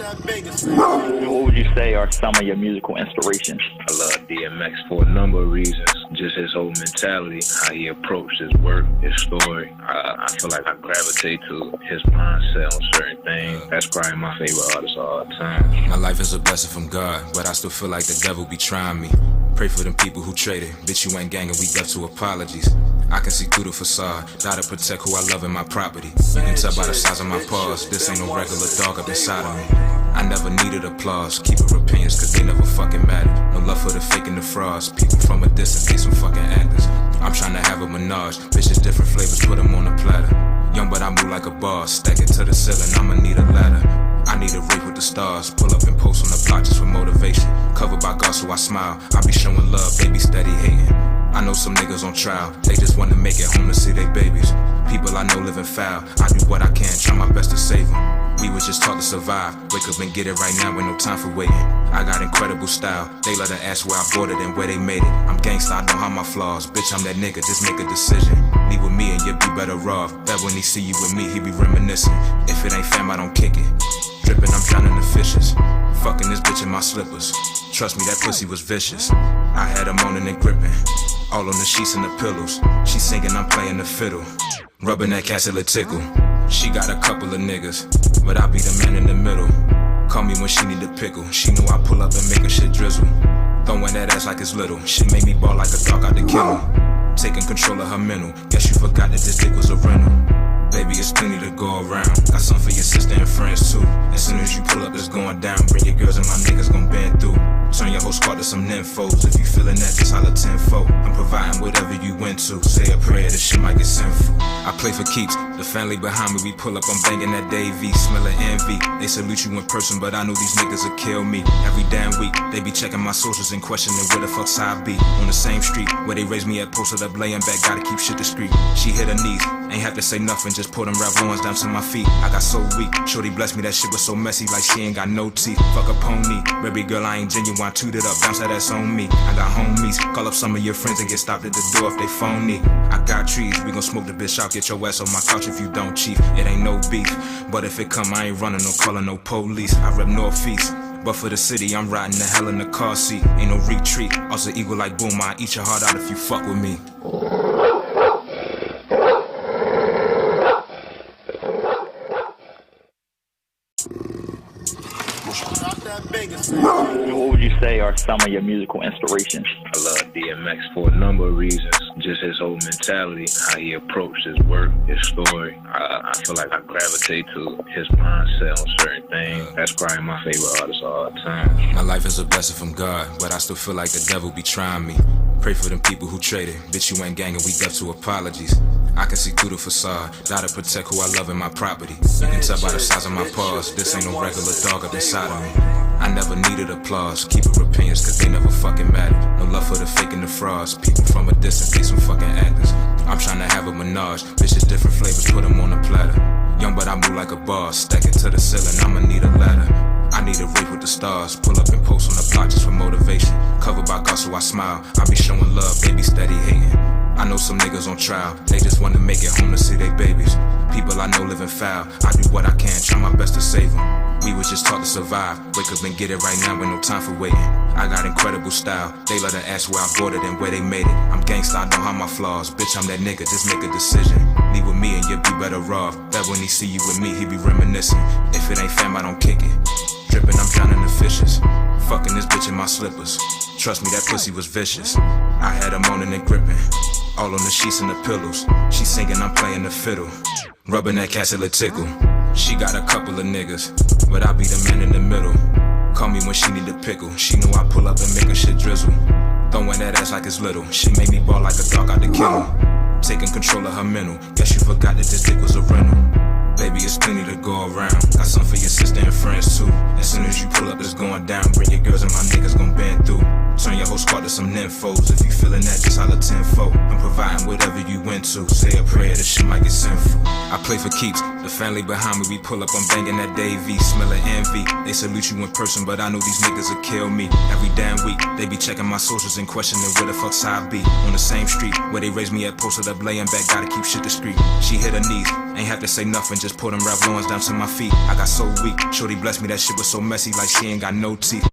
What would you say are some of your musical inspirations? I love DMX for a number of reasons. Just his whole mentality, how he approached his work, his story. I feel like I gravitate to his mindset on certain things. That's probably my favorite artist of all time. My life is a blessing from God, but I still feel like the devil be trying me. Pray for them people who traded. Bitch, you ain't gang and we deaf to apologies. I can see through the facade, die to protect who I love in my property. You can tell by the size of my paws, this ain't no regular dog up inside of me. I never needed applause, keeping opinions cause they never fucking matter. No love for the fake and the frauds, people from a distance, they some fucking actors. I'm tryna have a menage, bitches different flavors, put them on the platter. Young but I move like a boss, stack it to the ceiling, I'ma need a ladder. I need a race with the stars, pull up and post on the block just for motivation. Covered by God so I smile, I be showing love, they be steady hating. I know some niggas on trial, they just wanna make it home to see their babies. People I know living foul, I do what I can, try my best to save them. We was just taught to survive, wake up and get it right now with no time for waiting. I got incredible style, they let her ask where I bought it and where they made it. I'm gangsta, I know how my flaws, bitch I'm that nigga, just make a decision. Leave with me and you'll be better off, bet when he see you with me he be reminiscing. If it ain't fam I don't kick it, drippin' I'm drowning the fishes. Fucking this bitch in my slippers, trust me that pussy was vicious. I had her moaning and gripping, all on the sheets and the pillows. She singing, I'm playing the fiddle, rubbing that castle a tickle. She got a couple of niggas, but I be the man in the middle. Call me when she need a pickle, she know I pull up and make her shit drizzle. Throwing that ass like it's little, she made me ball like a dog out the kennel. Taking control of her mental, guess you forgot that this dick was a rental. Baby, it's plenty to go around. Got some for your sister and friends too. As soon as you pull up, it's going down. Bring your girls and my niggas gon' bend through. Turn your whole squad to some nymphos. If you feelin' that, just holla tenfold. I'm providing whatever you into. Say a prayer, this shit might get sinful. I play for keeps. The family behind me, we pull up, I'm banging that Davy. Smelling envy. They salute you in person, but I know these niggas will kill me. Every damn week, they be checking my socials and questioning where the fuck's I be. On the same street where they raised me at, posted up, laying back, gotta keep shit discreet. She hit her knees, ain't have to say nothing, just pull them Ralph Lauren's down to my feet. I got so weak, shorty blessed me, that shit was so messy, like she ain't got no teeth. Fuck a pony, baby girl, I ain't genuine, toot it up, bounce that ass on me. I got homies, call up some of your friends and get stopped at the door if they phony. I got trees, we gon' smoke the bitch out, get your ass on my couch if you don't cheat. It ain't no beef, but if it come, I ain't running, no calling, no police. I rep Northeast. But for the city, I'm riding the hell in the car seat. Ain't no retreat, also eagle like boom, I eat your heart out if you fuck with me. What would you say are some of your musical inspirations? I love DMX for a number of reasons. Just his whole mentality, how he approached his work, his story. I feel like I gravitate to his mindset on certain things. That's probably my favorite artist of all time. My life is a blessing from God, but I still feel like the devil be trying me. Pray for them people who traded. Bitch, you ain't gangin', we deaf to apologies. I can see through the facade, gotta protect who I love in my property. You can tell by the size of my paws, this ain't no regular dog up inside of me. I never needed applause, keep it opinions cause they never fucking matter. No love for the fake and the frauds, people from a distance, they some fucking actors. I'm tryna have a menage, bitches different flavors, put them on a platter. Young but I move like a boss, stacking to the ceiling, I'ma need a ladder. I need a race with the stars, pull up and post on the block just for motivation. Covered by God so I smile, I be showing love, they be steady hating. I know some niggas on trial, they just wanna make it home to see their babies. People I know living foul, I do what I can, try my best to save them. We was just taught to survive, wake up and get it right now with no time for waiting. I got incredible style, they let her ask where I bought it and where they made it. I'm gangsta, I don't have my flaws, bitch I'm that nigga, just make a decision. Leave with me and you'll be better off, that when he see you with me, he be reminiscing. If it ain't fam, I don't kick it. Drippin', I'm drowning the fishes. Fucking this bitch in my slippers. Trust me, that pussy was vicious. I had her moaning and gripping. All on the sheets and the pillows. She singing, I'm playing the fiddle. Rubbing that castle a tickle. She got a couple of niggas, but I be the man in the middle. Call me when she need a pickle. She know I pull up and make her shit drizzle. Throwing that ass like it's little. She made me ball like a dog out the kennel. Taking control of her mental. Guess you forgot that this dick was a rental. Baby, it's plenty to go around. Got some for your sister and friends too. As soon as you pull up, it's going down. Bring your girls and my niggas gon' bend through. Turn your whole squad to some nymphos. If you feelin' that, just holla tenfold. I'm providing whatever you went to. Say a prayer, this shit might get sinful. I play for keeps. The family behind me, we pull up, I'm banging that Davy. Smellin' envy. They salute you in person, but I know these niggas will kill me. Every damn week, they be checking my socials and questioning where the fuck's I be. On the same street where they raised me at, posted up, laying back, gotta keep shit discreet. She hit her knees, ain't have to say nothing, just put them Ralph Lauren's down to my feet. I got so weak, shorty blessed me, that shit was so messy, like she ain't got no teeth.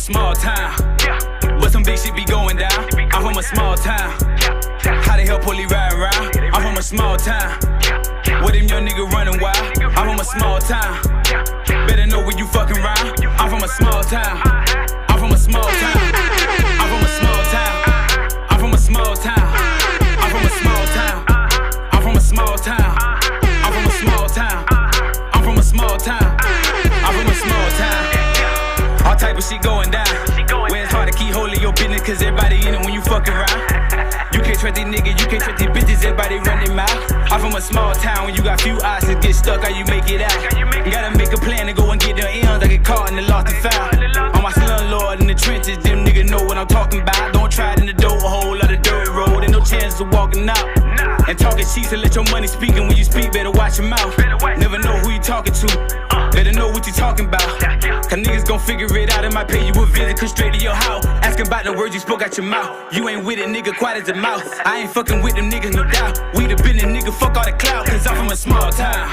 Small town, where some big shit be going down. I'm from a small town. How the hell Polly riding around? I'm from a small town. Where them young niggas running wild? I'm from a small town. Better know where you fucking round. I'm from a small town. I'm from a small town. I'm from a small town. I'm from a small town. I'm from a small town. I'm from a small town. I'm from a small town. I'm from a small town. I'm from a small town. All type of shit going down. Where it's hard to keep hold of your business, cause everybody in it when you fucking around. You can't trust these niggas, you can't trust these bitches, everybody run their mouth. I'm from a small town, when you got few eyes to get stuck, how you make it out? Gotta make a plan to go and get them M's, I get caught in the lost and found. On my slumlord in the trenches, them niggas know what I'm talking about. Don't try it in the door, a whole lot of dirt road, ain't no chance of walking out. And talking cheap, so let your money speak, and when you speak, better watch your mouth. Never know who you talking to, better know what you talking about. Cause niggas gon' figure it out, it might pay you a visit, come straight to your house. Asking about the words you spoke out your mouth. You ain't with it, nigga, quiet as a mouse. I ain't fucking with them niggas, no doubt. We the business, nigga, fuck all the clout. Cause I'm from a small town,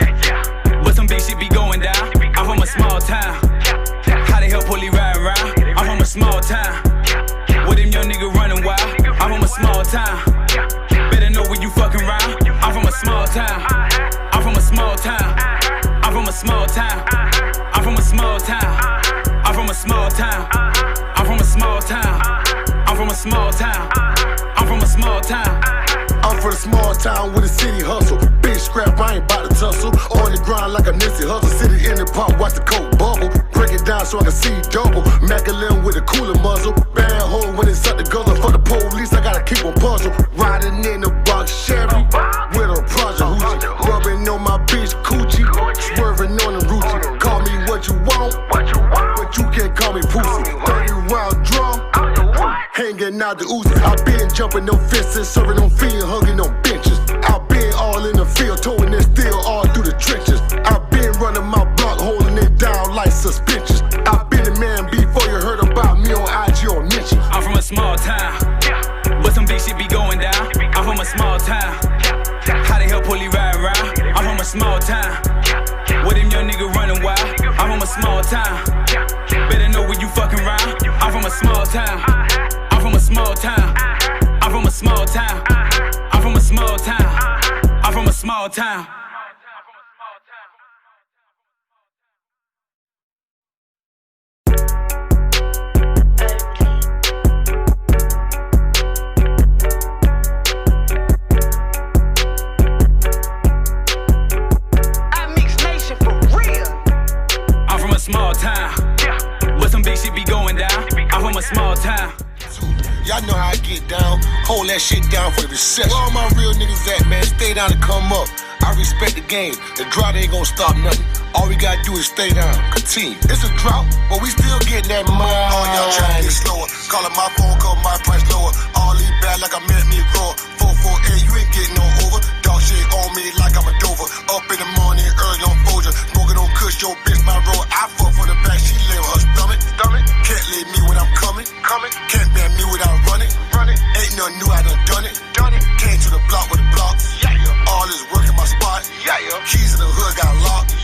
where some big shit be going down. I'm from a small town. How the hell Polly riding around? I'm from a small town. Where them young niggas running wild? I'm from a small town. Better know where you fucking round. I'm from a small town. I'm from a small town. I'm from a small town. I'm from a small town. I'm from a small town. I'm from a small town. I'm from a small town. I'm from a small town. I'm from a small town with a city hustle. Big scrap, I ain't bout to tussle. On the grind like a Nipsey Hustle. City in the pop, watch the coke bubble. Break it down so I can see double. Mac-a-lim with a cooler muzzle. Bad hole when it's up the guzzle. For the police, I gotta keep on puzzle. Riding in the box Chevy with a project hoochie. Rubbing on my bitch coochie. Swerving on the Rucci. Call me what you want, but you can't call me pussy. 30 round drum, hanging out the Uzi. I been jumping no fences, serving on field, hugging on benches. I been all in the field, towing it still all through the trenches. I been running my block, holding it down like suspensions. I been a man before you heard about me on IG or mentions. I'm from a small town, where some big shit be going down. I'm from a small town. How the hell Polly riding around? I'm from a small town. Where them young niggas running wild? I'm from a small town. Better know where you fucking round. I'm from a small town. I'm from a small town. I'm from a small town. I'm from a small town. I'm from a small town. going down. I'm from a small town. Y'all know how I get down. Hold that shit down for the recession. Where all my real niggas at, man? Stay down and come up. I respect the game. The drought ain't gonna stop nothing. All we gotta do is stay down. Continue. It's a drought, but we still getting that money. All y'all trying to get slower. Calling my phone, call my price lower. All these bad like I met me grower. 448, you ain't getting no over. Dog shit on me like I'm a Dover. Up in the morning, early on Folger. Smoking on Kush, your bitch my road. I fuck from the back, she lay on her stomach. Can't leave me when I'm coming. Can't ban me without running. Ain't nothing new, I done it. Came to the block with the block. All this work in my spot. Keys in the hood got locked.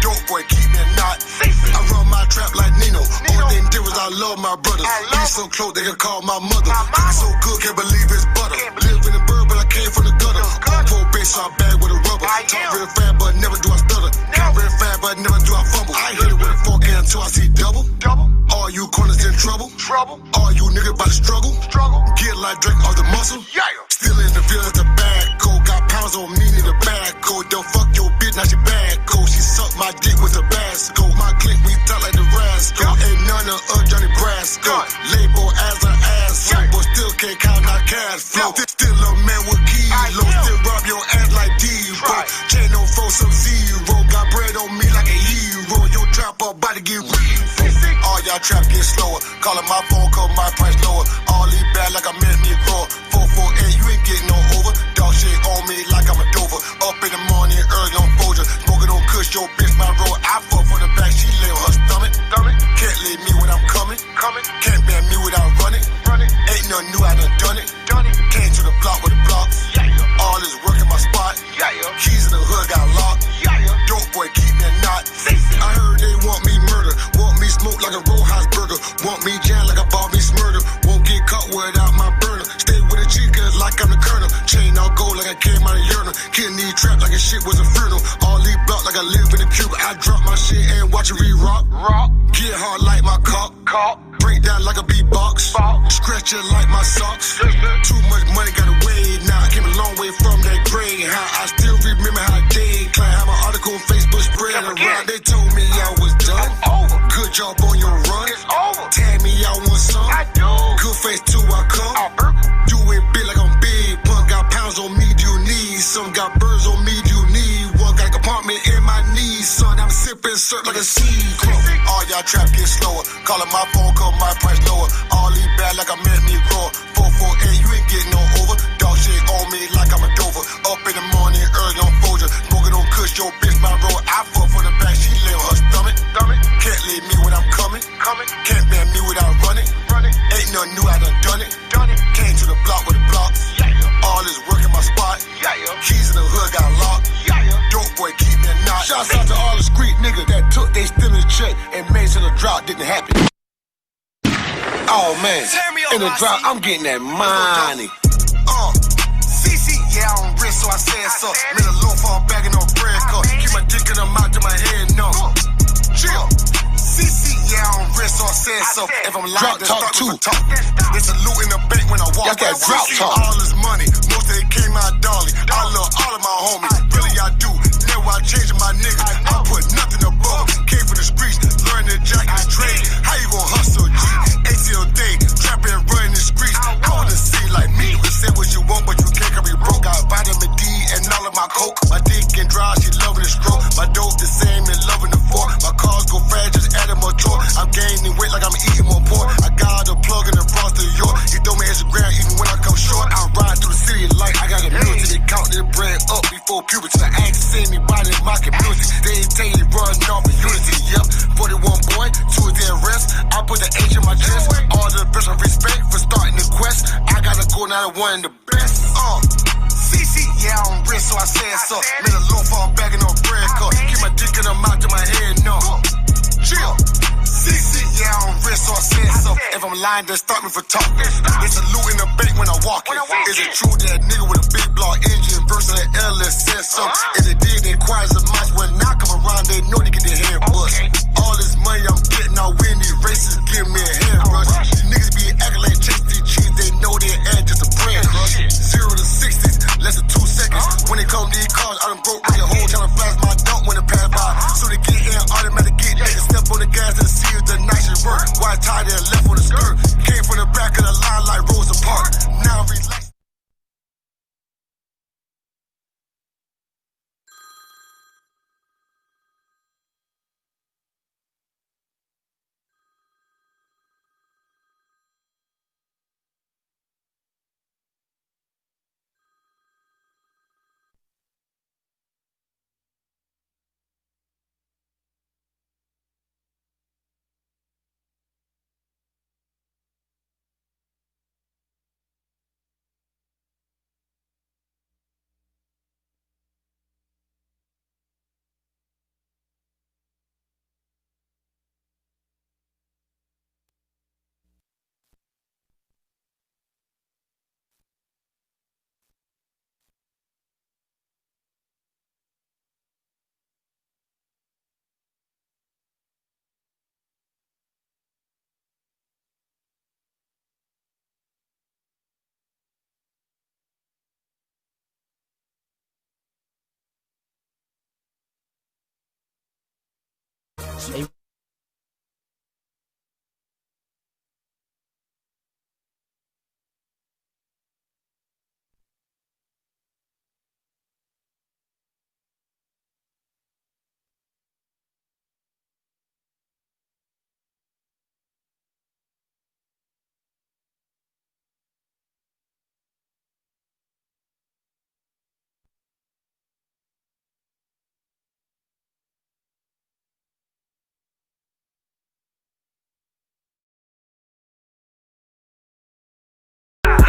Dope boy keep me a knot. I run my trap like Nino. Only thing difference, I love my brothers. He's so close they can call my mother. Cooking so good, can't believe it's butter. Live in the bird, but I came from the gutter. On full base, so I bag with a rubber. Talk real fast, but never do I stutter. Talk real fast, but never do I fumble. I hit it with a fork until I see double. All you corners in trouble. All you niggas about to struggle. Get like Drake off the muscle. Still in the field at the bag coat. Got pounds on me in the bag coat. Don't fuck your bitch, now she bad coat. She sucked my dick with a Tabasco. My clique, we talk like the rascal. Ain't none of Johnny Brasco. Label as an asshole, but still can't count our cash flow. Still a man with kilos. Still rob your ass like D-Ro. Chain on 4 Sub-Zero. Got bread on me like a hero. Your trap up about to get real. All y'all trap get slower. Calling my phone, call my price lower. All these bad like I met me grow. 448, you ain't getting no over. Dog shit on me like I'm a Dover. Up in the morning, early on Folger. Smoking on Kush, your bitch my road. I fuck from the back, she lay on her stomach. Can't leave me when I'm coming. Can't ban me without running. Ain't nothing new, I done it. Came to the block with the block. All this work in my spot. Keys in the hood got locked. Dope boy keep me a knot. I heard they want me murder. Want me smoke like a Roadhouse burger. Want me jam like a Bobby Smurder. Won't get caught without my burner. Stay with a chica like I'm the colonel. Chain all gold like I came out of urinal. Kidney trap like a shit was infernal. All these block like I live in a cube. I drop my shit and watch it re-rock. Get hard like my cock. Break down like a beatbox. Scratch it like my socks. Too much money gotta weigh now. I came a long way from that grade. How I still remember how they claim. How my article on Facebook spread around. They told me I was done. Good job on your run. Tag me out one song. Good face till I come. You ain't big like I'm big. Punk got pounds on me, do you need? Some got birds on me, do you need? One got a compartment in my knees, son. I'm sipping syrup like a seed. All y'all trap get slower. Calling my phone, call my price lower. All these bad like I met me grow. 448, you ain't getting no over. Dog shit on me like I'm a Dover. Up in the morning, early on Folger. Smoking on Kush, your bitch my road. I fuck from the back, she lay on her stomach. Can't leave me when I'm coming. Can't ban me without running. Ain't nothing new, I done it. Came to the block with the block. All this work in my spot. Keys in the hood got locked. Dope boy keep me a knot. Shouts out to all the street niggas that took their stimulus check and made sure the drought didn't happen. Oh man, in the drought, I'm getting that money. CC, yeah, I'm rich, so I said so. Made a loaf for a bag and no bread cup. Keep my dick in the mouth to my head, no. Chill. CC, yeah, I'm rich, so I said so. If I'm lying, then start with talk. There's a loot in the bank when I walk. Y'all got drought talk. All this money, most of it came out dolly. I love all of my homies, really I do. Never I changing my nigga. I put nothing above. Came from the streets, learn the jack and trade. How you gon' hustle, G? ATL day, trapping and running the streets. I wanna see like me. You can say what you want, but you can't be broke. Got vitamin D and all of my coke. My dick can dry, she loving the stroke. My dope the same and loving the fork. My cars go fast, just adding more torque. I'm gaining weight like I'm eating more pork. I got a plug in the Bronx, New York. He throw me Instagram even when I come short. I ride through the city like I got a military. Count the bread up before puberty. I ain't seen anybody in my community. They ain't tell you run off in unity. Yep, 41 boy, 2 is their rest. I put the H in my chest. All the best of respect for starting the quest. I gotta go now to one of the best. CC, yeah, I'm rich, so I said so. Made a loaf for a bag and no bread cup. Keep my dick in the mouth to my head, no. Chill. CC, yeah, I'm rich, so I said so. If I'm lying, then start me for talk. It's a loot in the bank when I walk it. Is it true that nigga with a big block engine versus an LS said so? If they did, they quiet as a mouse. When I come around, they know they get their head bust. All this money I'm getting, I'll win these races, give me a head rush. These niggas be acting like chase these cheese, they know they add just a bread crush. 0 to 60s, less than 2 seconds. When they come to these cars, I done broke with the whole trying to flash my dump when it pass by. So they get in, automatic get niggas, step on the gas and see if the night should work. Why tie their left?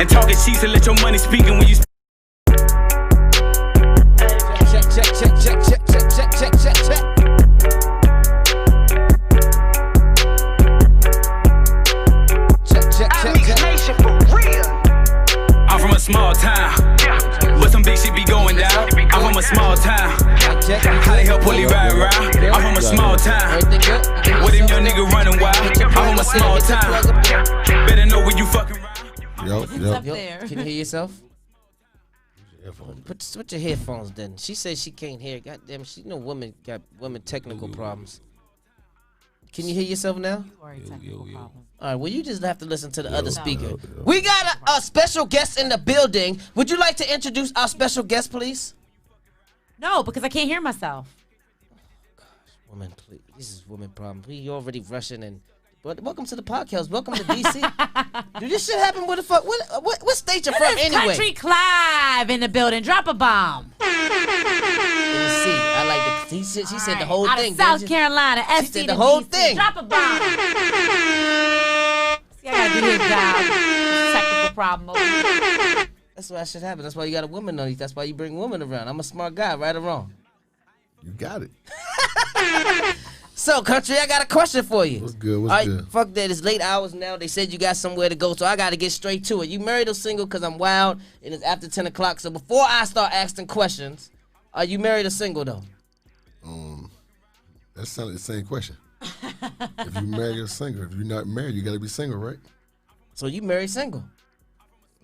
And talking cheese and let your money speak. And when you Check, check, check, check, check, check, check, check, check, check. Check, check, check, check. I'm from a small town, but some big shit be going down. I'm from a small town. How the hell Pully ride around? I'm from a small town. With them young nigga running wild. I'm from a small town. Better know where you fucking ride. Up there. Can you hear yourself? Put your headphones then. She says she can't hear. Goddamn, she know women got technical problems. Can you hear yourself now? All right, well, you just have to listen to the other speaker. We got a special guest in the building. Would you like to introduce our special guest, please? No, because I can't hear myself. Gosh, woman, please. This is woman problem. We already rushing and... But welcome to the podcast. Welcome to DC. Dude, this shit happen. What the fuck? What state you from anyway? Country Clive in the building. Drop a bomb. Let me see. I like the. She said the whole Out thing. of South Carolina. She said the whole thing. Drop a bomb. See, I gotta do his job. Technical problem over here. That's why shit happen. That's why you got a woman on you. That's why you bring women around. I'm a smart guy, right or wrong. You got it. So, country, I got a question for you. What's good? What's good? Fuck that. It's late hours now. They said you got somewhere to go, so I got to get straight to it. You married or single? Because I'm wild, and it's after 10 o'clock. So before I start asking questions, are you married or single, though? That sounded the same question. If you married or single. If you're not married, you got to be single, right? So you married single?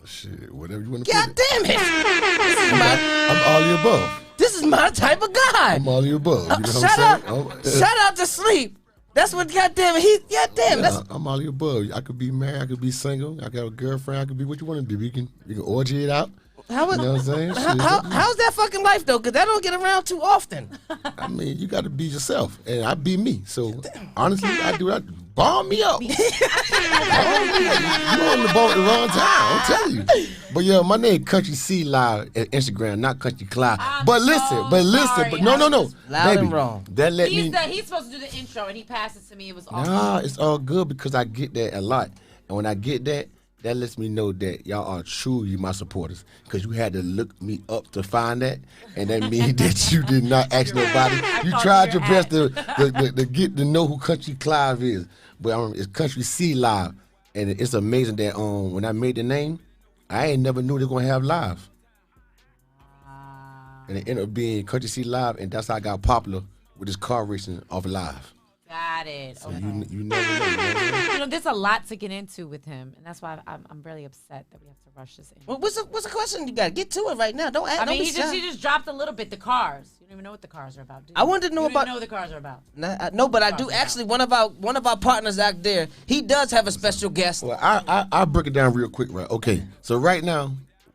Shit, whatever you want to God put it. damn it. I'm all the above. This is my type of guy. I'm all the above. You know what Shut I'm up. saying? Shout out to Sleep. That's what, goddamn it. Goddamn. Yeah, I'm all the above. I could be married. I could be single. I could have a girlfriend. I could be what you want to do. You can orgy it out. You know what I'm saying? How's that fucking life, though? Because that don't get around too often. I mean, you got to be yourself. And I be me. So, honestly, I do that. Bomb me up. You on the ball at the wrong time. I'm telling you. But, yeah, my name Country C Live at Instagram, not Country Clive. But listen. No. Loud Baby, and wrong. That let me... He's supposed to do the intro, and he passed it to me. It was awesome. Nah, it's all good because I get that a lot. And when I get that, that lets me know that y'all are truly my supporters. Because you had to look me up to find that. And that means that you did not ask nobody. You tried your best to get to know who Country Clive is. But it's Country C Live. And it's amazing that when I made the name, I ain't never knew they were going to have live. And it ended up being Country C Live. And that's how I got popular with this car racing off live. Got it. So Okay. you never know. You know, there's a lot to get into with him, and that's why I'm really upset that we have to rush this in. Well, what's the question you got? Get to it right now. Don't ask. I mean, don't he be shy. just dropped a little bit. The cars. You don't even know what the cars are about, do you? I wanted to know you about. don't even know what the cars are about. No, but I do. Actually, one of our partners out there, he does have a special guest. Well, I'll break it down real quick, right? Okay, so right now,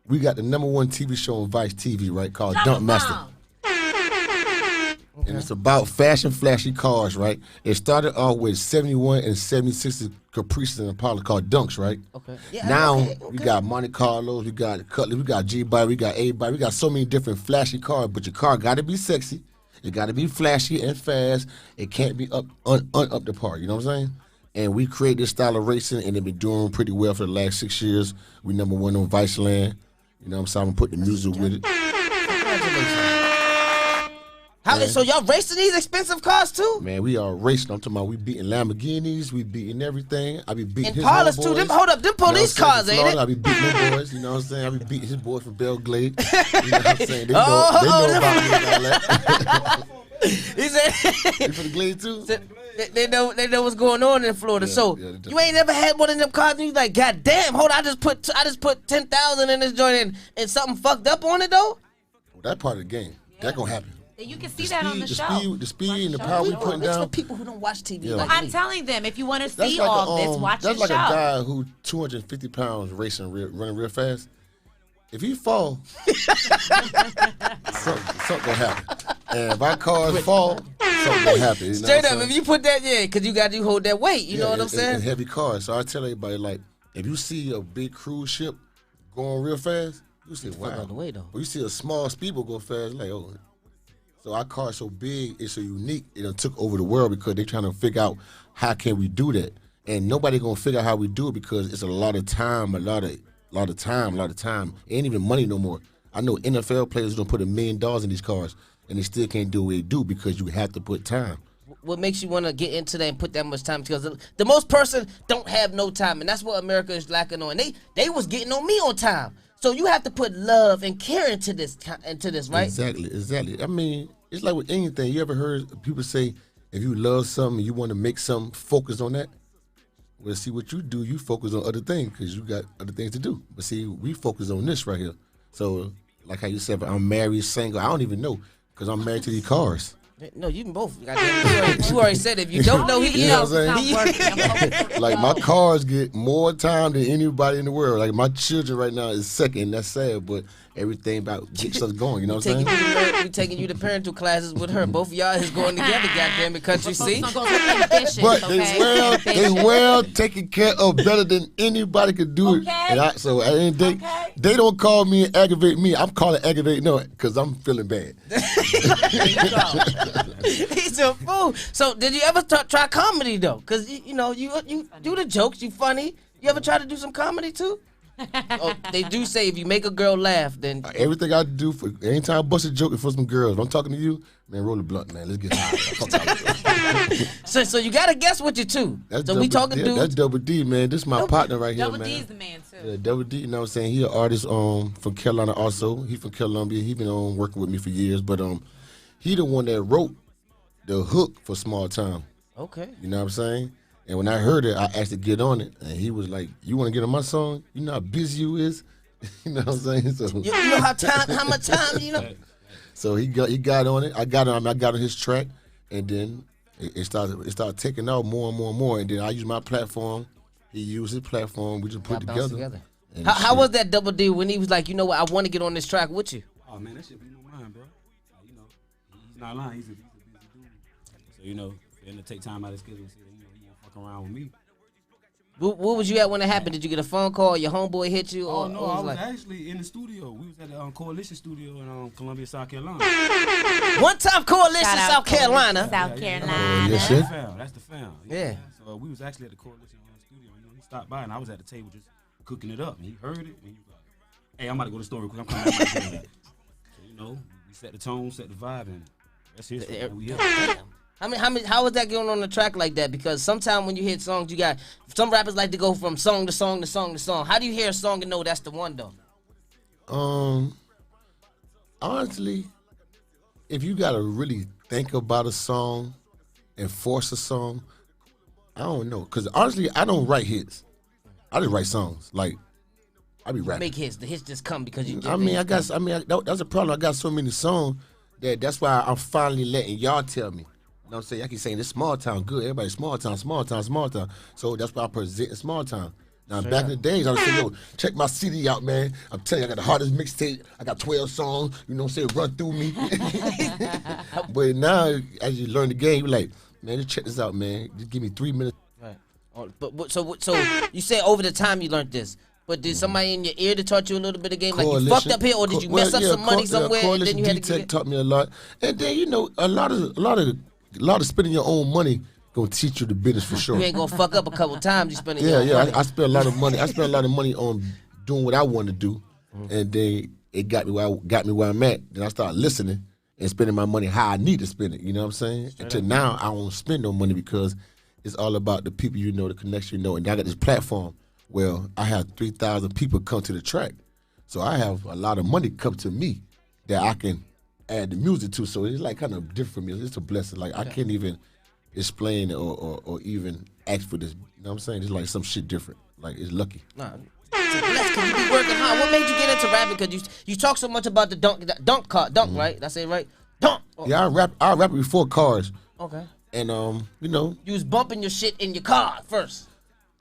we got the #1 TV show on Vice TV, right, called Dump Master. And it's about fashion, flashy cars, right? It started off with 71 and 76 Caprices and Impala called Dunks, right? Okay. Yeah, Now, okay. we got Monte Carlos, we got Cutlass, we got G-Bike, we got A-Bike, we got so many different flashy cars, but your car got to be sexy. It got to be flashy and fast. It can't be up the par, you know what I'm saying? And we created this style of racing, and it been doing pretty well for the last 6 years. We #1 on Viceland. You know what I'm saying? I'm putting the music with it. Congratulations. So y'all racing these expensive cars too? Man, we are racing. I'm talking about we beating Lamborghinis, we beating everything. I be beating his Impalas homeboys. too. Them police cars, ain't it? I be beating them boys. You know what I'm saying? I be beating his boys from Belgrade. You know what I'm saying? They know about me and all that. He said, You for the Glade too? they know what's going on in Florida. Yeah, So yeah, you ain't never had one of them cars and you like, God damn, hold on, I just put 10,000 in this joint and something fucked up on it though? Well, that part of the game. That gonna happen. You can see that on the show. The speed and the power we putting It's down. for people who don't watch TV. Yeah. Like I'm me. telling them, if you want to That's see like all this, watch the that's show. like a guy who 250 pounds racing, running real fast. If he fall, something gonna happen. And if our cars fall, something gonna happen. You know Straight what up, I'm if saying? you put that, because you got to hold that weight. You know what I'm in saying? heavy cars. So I tell everybody, like, if you see a big cruise ship going real fast, you say, wow. Fuck out the way, though. When you see a small speedboat go fast, like, oh. So our car's so big, it's so unique, it done took over the world because they're trying to figure out how can we do that. And nobody gonna figure out how we do it because it's a lot of time, a lot of time. It ain't even money no more. I know NFL players don't put $1 million in these cars and they still can't do what they do because you have to put time. What makes you want to get into that and put that much time? Because the most person don't have no time, and that's what America is lacking on. They was getting on me on time. So you have to put love and care into this, right? Exactly. I mean, it's like with anything. You ever heard people say, if you love something and you want to make something, focus on that? Well, see, what you do, you focus on other things because you got other things to do. But see, we focus on this right here. So, like how you said, I'm married, single, I don't even know because I'm married to these cars. No, you can both. You already said it. If you don't know, You know what I'm saying? Like, my cars get more time than anybody in the world. Like, my children right now is second. That's sad, but everything about gets us going. You know what I'm saying? We taking you to parental classes with her. Both of y'all is going together, goddamn it, country, see? But they well taken care of better than anybody could do it. And so at the end of the day, they don't call me and aggravate me. I'm calling aggravate because I'm feeling bad. He's a fool. So did you ever try comedy though? Because you do the jokes, you funny. You ever try to do some comedy too? Oh, they do say if you make a girl laugh, then everything I do for anytime I bust a joke for some girls. If I'm talking to you, man, roll the blunt, man. Let's get high. So you got a guest with you too. So we talking dudes. That's Double D, man. This is my partner right here, man. Double D's the man too. Yeah, Double D. You know what I'm saying? He an artist from Carolina also. He from Columbia. He been working with me for years, but he the one that wrote the hook for Small Town. Okay. You know what I'm saying? And when I heard it, I asked to get on it, and he was like, "You want to get on my song? You know how busy you is." You know what I'm saying? So you know how much time you know. So he got on it. I got on his track, and then it started taking out more and more and more. And then I used my platform. He used his platform. We just put it together. How was that Double D when he was like, you know what, I want to get on this track with you? Oh man, that shit blew my mind, bro. You know, he's not lying. He's a busy dude. So you know, for him to take time out of his schedule, he won't fuck around with me. What was you at when it happened? Did you get a phone call? Your homeboy hit you? Oh no, I was actually in the studio. We was at the Coalition Studio in Columbia, South Carolina. One time Coalition, South Carolina. South Carolina. Yes, That's the fam. Yeah. So we was actually at the Coalition Studio. You know, he stopped by and I was at the table just cooking it up. And he heard it and he was like, "Hey, I'm about to go to the store real quick. I'm coming back." So you know, we set the tone, set the vibe, and that's his. We here. How was that going on the track like that? Because sometimes when you hit songs, you got some rappers like to go from song to song to song to song. How do you hear a song and know that's the one though? Honestly, if you gotta really think about a song and force a song, I don't know. Cause honestly, I don't write hits. I just write songs. Like I be rapping. Make hits. The hits just come because you. That's a problem. I got so many songs that's why I'm finally letting y'all tell me. You know what I'm saying? I keep saying this Small Town good. Everybody small town. So that's why I present Small Town. Now back in the days, I was saying, yo, check my CD out, man. I'm telling you, I got the hardest mixtape. I got 12 songs. You know what I'm saying? Run through me. But now, as you learn the game, you're like, man, just check this out, man. Just give me 3 minutes. Right. So you say over the time you learned this. But did somebody in your ear that taught you a little bit of game? Like you fucked up here, or did you mess up some money somewhere and then you had to get it? Taught me a lot. And then, you know, a lot of spending your own money gonna teach you the business for sure. You ain't gonna fuck up a couple times. You spending your own money. I spent a lot of money. I spent a lot of money on doing what I wanted to do, and then it got me where I'm at. Then I started listening and spending my money how I need to spend it. You know what I'm saying? Until now, I don't spend no money because it's all about the people you know, the connection you know. And I got this platform where I have 3,000 people come to the track, so I have a lot of money come to me that I can add the music to. So it's like kind of different for me. It's a blessing. Like I can't even explain it or even ask for this. You know what I'm saying? It's like some shit different. Like it's lucky. Nah, it's a blessing because you be working hard. What made you get into rapping? Because you talk so much about the dunk, right? Did I say it right? dunk. Yeah, I rap before cars. Okay. And you know. You was bumping your shit in your car first.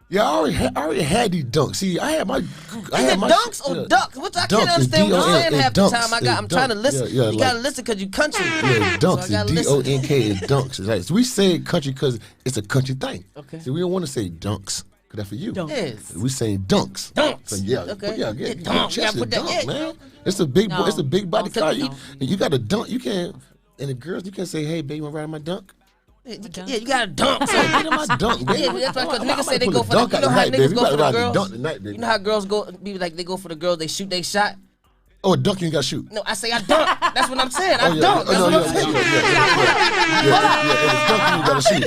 Yeah, I already had these dunks. See, I had my. Is it dunks or ducks? Which I can't understand what you're saying half the time. I'm trying to listen. Yeah, you gotta listen because you country. Yeah, dunks. So DONK is dunks. Right. So we say country because it's a country thing. Okay. So we don't want to say dunks because that's for you. Yes. We saying dunks. Dunks. So yeah. Okay. Yeah. Dunk. Chest Put is that- dunk, yeah. man. It's a big. No. It's a big body car. No. You got to dunk. You can't. And the girls, you can't say, "Hey, baby, you want to ride my dunk?" Yeah, you gotta dunk. So Get in my dunk, baby. Yeah, that's right. Because I'm niggas say they pull go a for dunk the. You out know how tonight, niggas baby. go You for gotta the ride the girls. dunk tonight, baby. You know how girls go be like they go for the girls, they shoot they shot. Oh, a dunk you ain't got to shoot. No, I say I dunk. That's what I'm saying. I Oh, yeah. dunk. Oh, That's no, what I'm yeah, saying. yeah. If it's dunk, you got to shoot.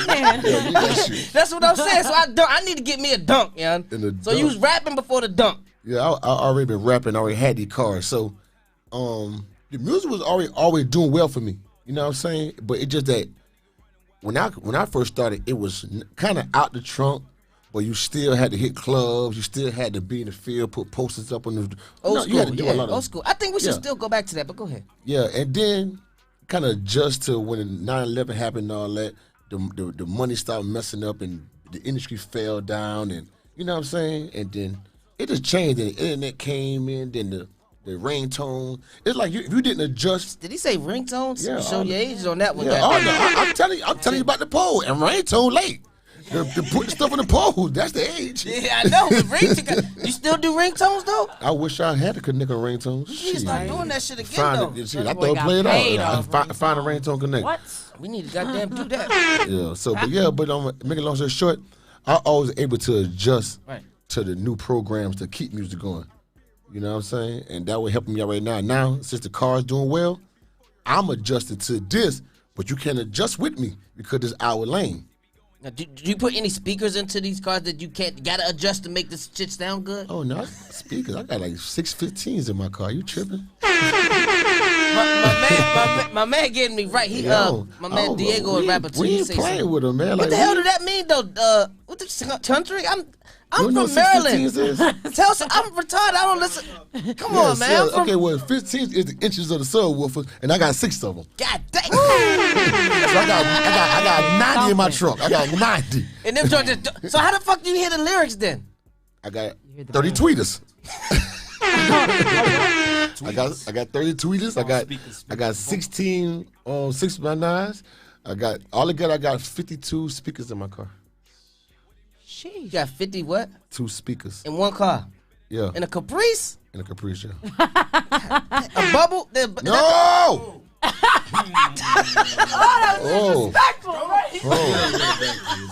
Yeah, you got to shoot. That's what I'm saying. So I dunk. I need to get me a dunk, yeah. So you was rapping before the dunk. Yeah, I already been rapping. I already had these cars. So, the music was always doing well for me. You know what I'm saying? But it just that when I first started, it was kind of out the trunk. But you still had to hit clubs. You still had to be in the field, put posters up on the. Old school, you had to do a lot of old school. I think we should Yeah. still go back to that, but go ahead. Yeah, and then kind of adjust to when 9/11 happened and all that. The money started messing up and the industry fell down, and you know what I'm saying. And then it just changed. And the internet came in. Then the ringtone. It's like if you didn't adjust. Did he say ringtones? Yeah, Show all your the- age on that one. Yeah, goddamn. I'm telling you about the poll and ringtone late. The putting stuff in the poll. That's the age. Yeah, I know. You still do ringtones though? I wish I had a connect on ringtones. You need to start doing that shit again Find though. it. Shit, I That boy thought got play it paid out. off Find a ringtone connect. What? We need to goddamn do that. Yeah. So, but make it long story short, I always able to adjust Right. to the new programs to keep music going. You know what I'm saying? And that will help me out right now. Now, since the car's doing well, I'm adjusting to this, but you can't adjust with me because it's our lane. Now, do you put any speakers into these cars that you gotta adjust to make this shit sound good? Oh, no, speakers. I got like 615s in my car. You tripping? My man getting me right. He my man Diego is rapper too. We He ain't say playing something. with him, man. What Like, the hell do that mean though? What the country? I'm You know from what Maryland. 615s is? Tell some, I'm retarded. I don't listen. Come on, man. I'm from, okay, well, 15 is the inches of the subwoofer, and I got 6 of them. God dang. So I got 90 in my trunk. I got 90. And them joints just, so how the fuck do you hear the lyrics then? I got 30 tweeters. I got 30 tweeters. I got 16 6x9s. I got 52 speakers in my car. You got 50 what? 2 speakers. In one car? Yeah. In a Caprice? In a Caprice, yeah. A bubble? No! Oh.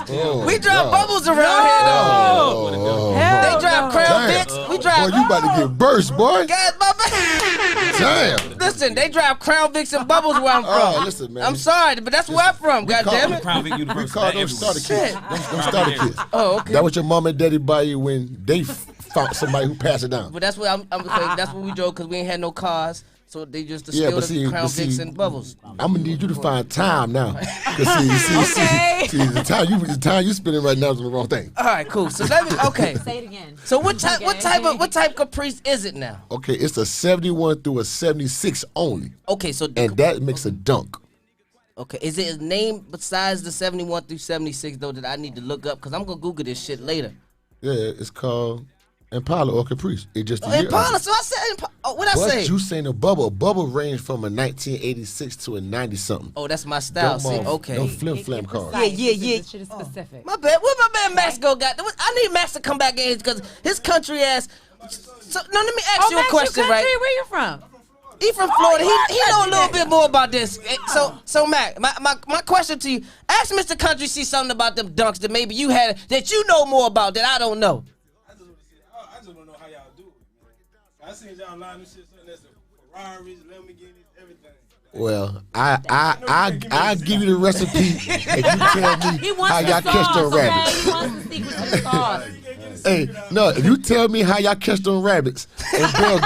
Oh, We drive God. bubbles around here though. Oh. They drive Crown Damn. Vics. We drive. Boy, you about to get burst, boy. God, my man. Damn. Listen, they drive Crown Vics and bubbles where I'm from. Oh, listen, man. I'm sorry, but that's where I'm from. God damn it. Crown Vic We University. call those starter kits. Those starter kits. Oh, okay. That what your mom and daddy buy you when they found somebody who passed it down. But that's what that's what we drove because we ain't had no cars, so they just Yeah, distilled but the see, Crown Vics and bubbles. I'm gonna need you to find time now. 'Cause see, the time you spending right now is the wrong thing. All right, cool. So let me. Okay. Say it again. So what type Caprice is it now? Okay, it's a 71 through a 76 only, Okay, so and that makes a dunk. okay, is it a name besides the 71 through 76 though that I need to look up? Cause I'm gonna Google this shit later. Yeah, it's called Impala or Caprice. It just a year Impala. out. So I said, what I But say? you saying a bubble? A bubble range from a 1986 to a 90 something. Oh, that's my style. See, okay. No flim flam cars. Yeah. This shit is specific. My bad. Where my man Max go? I need Max to come back in because his country ass. So, no, let me ask you a Max, question, you right? country? Where you from? He from Florida. He know a little bit more about this. So Mac, my question to you: ask Mr. Country see something about them dunks that maybe you had that you know more about that I don't know. I just want to know how y'all do it, man. I seen y'all line this shit, something that's a Ferraris, Lamborghinis, everything. Well, I give you the recipe if you tell me how y'all catch them rabbits. He wants the secret to the sauce. Hey, no, if you tell me how y'all catch them rabbits and Bell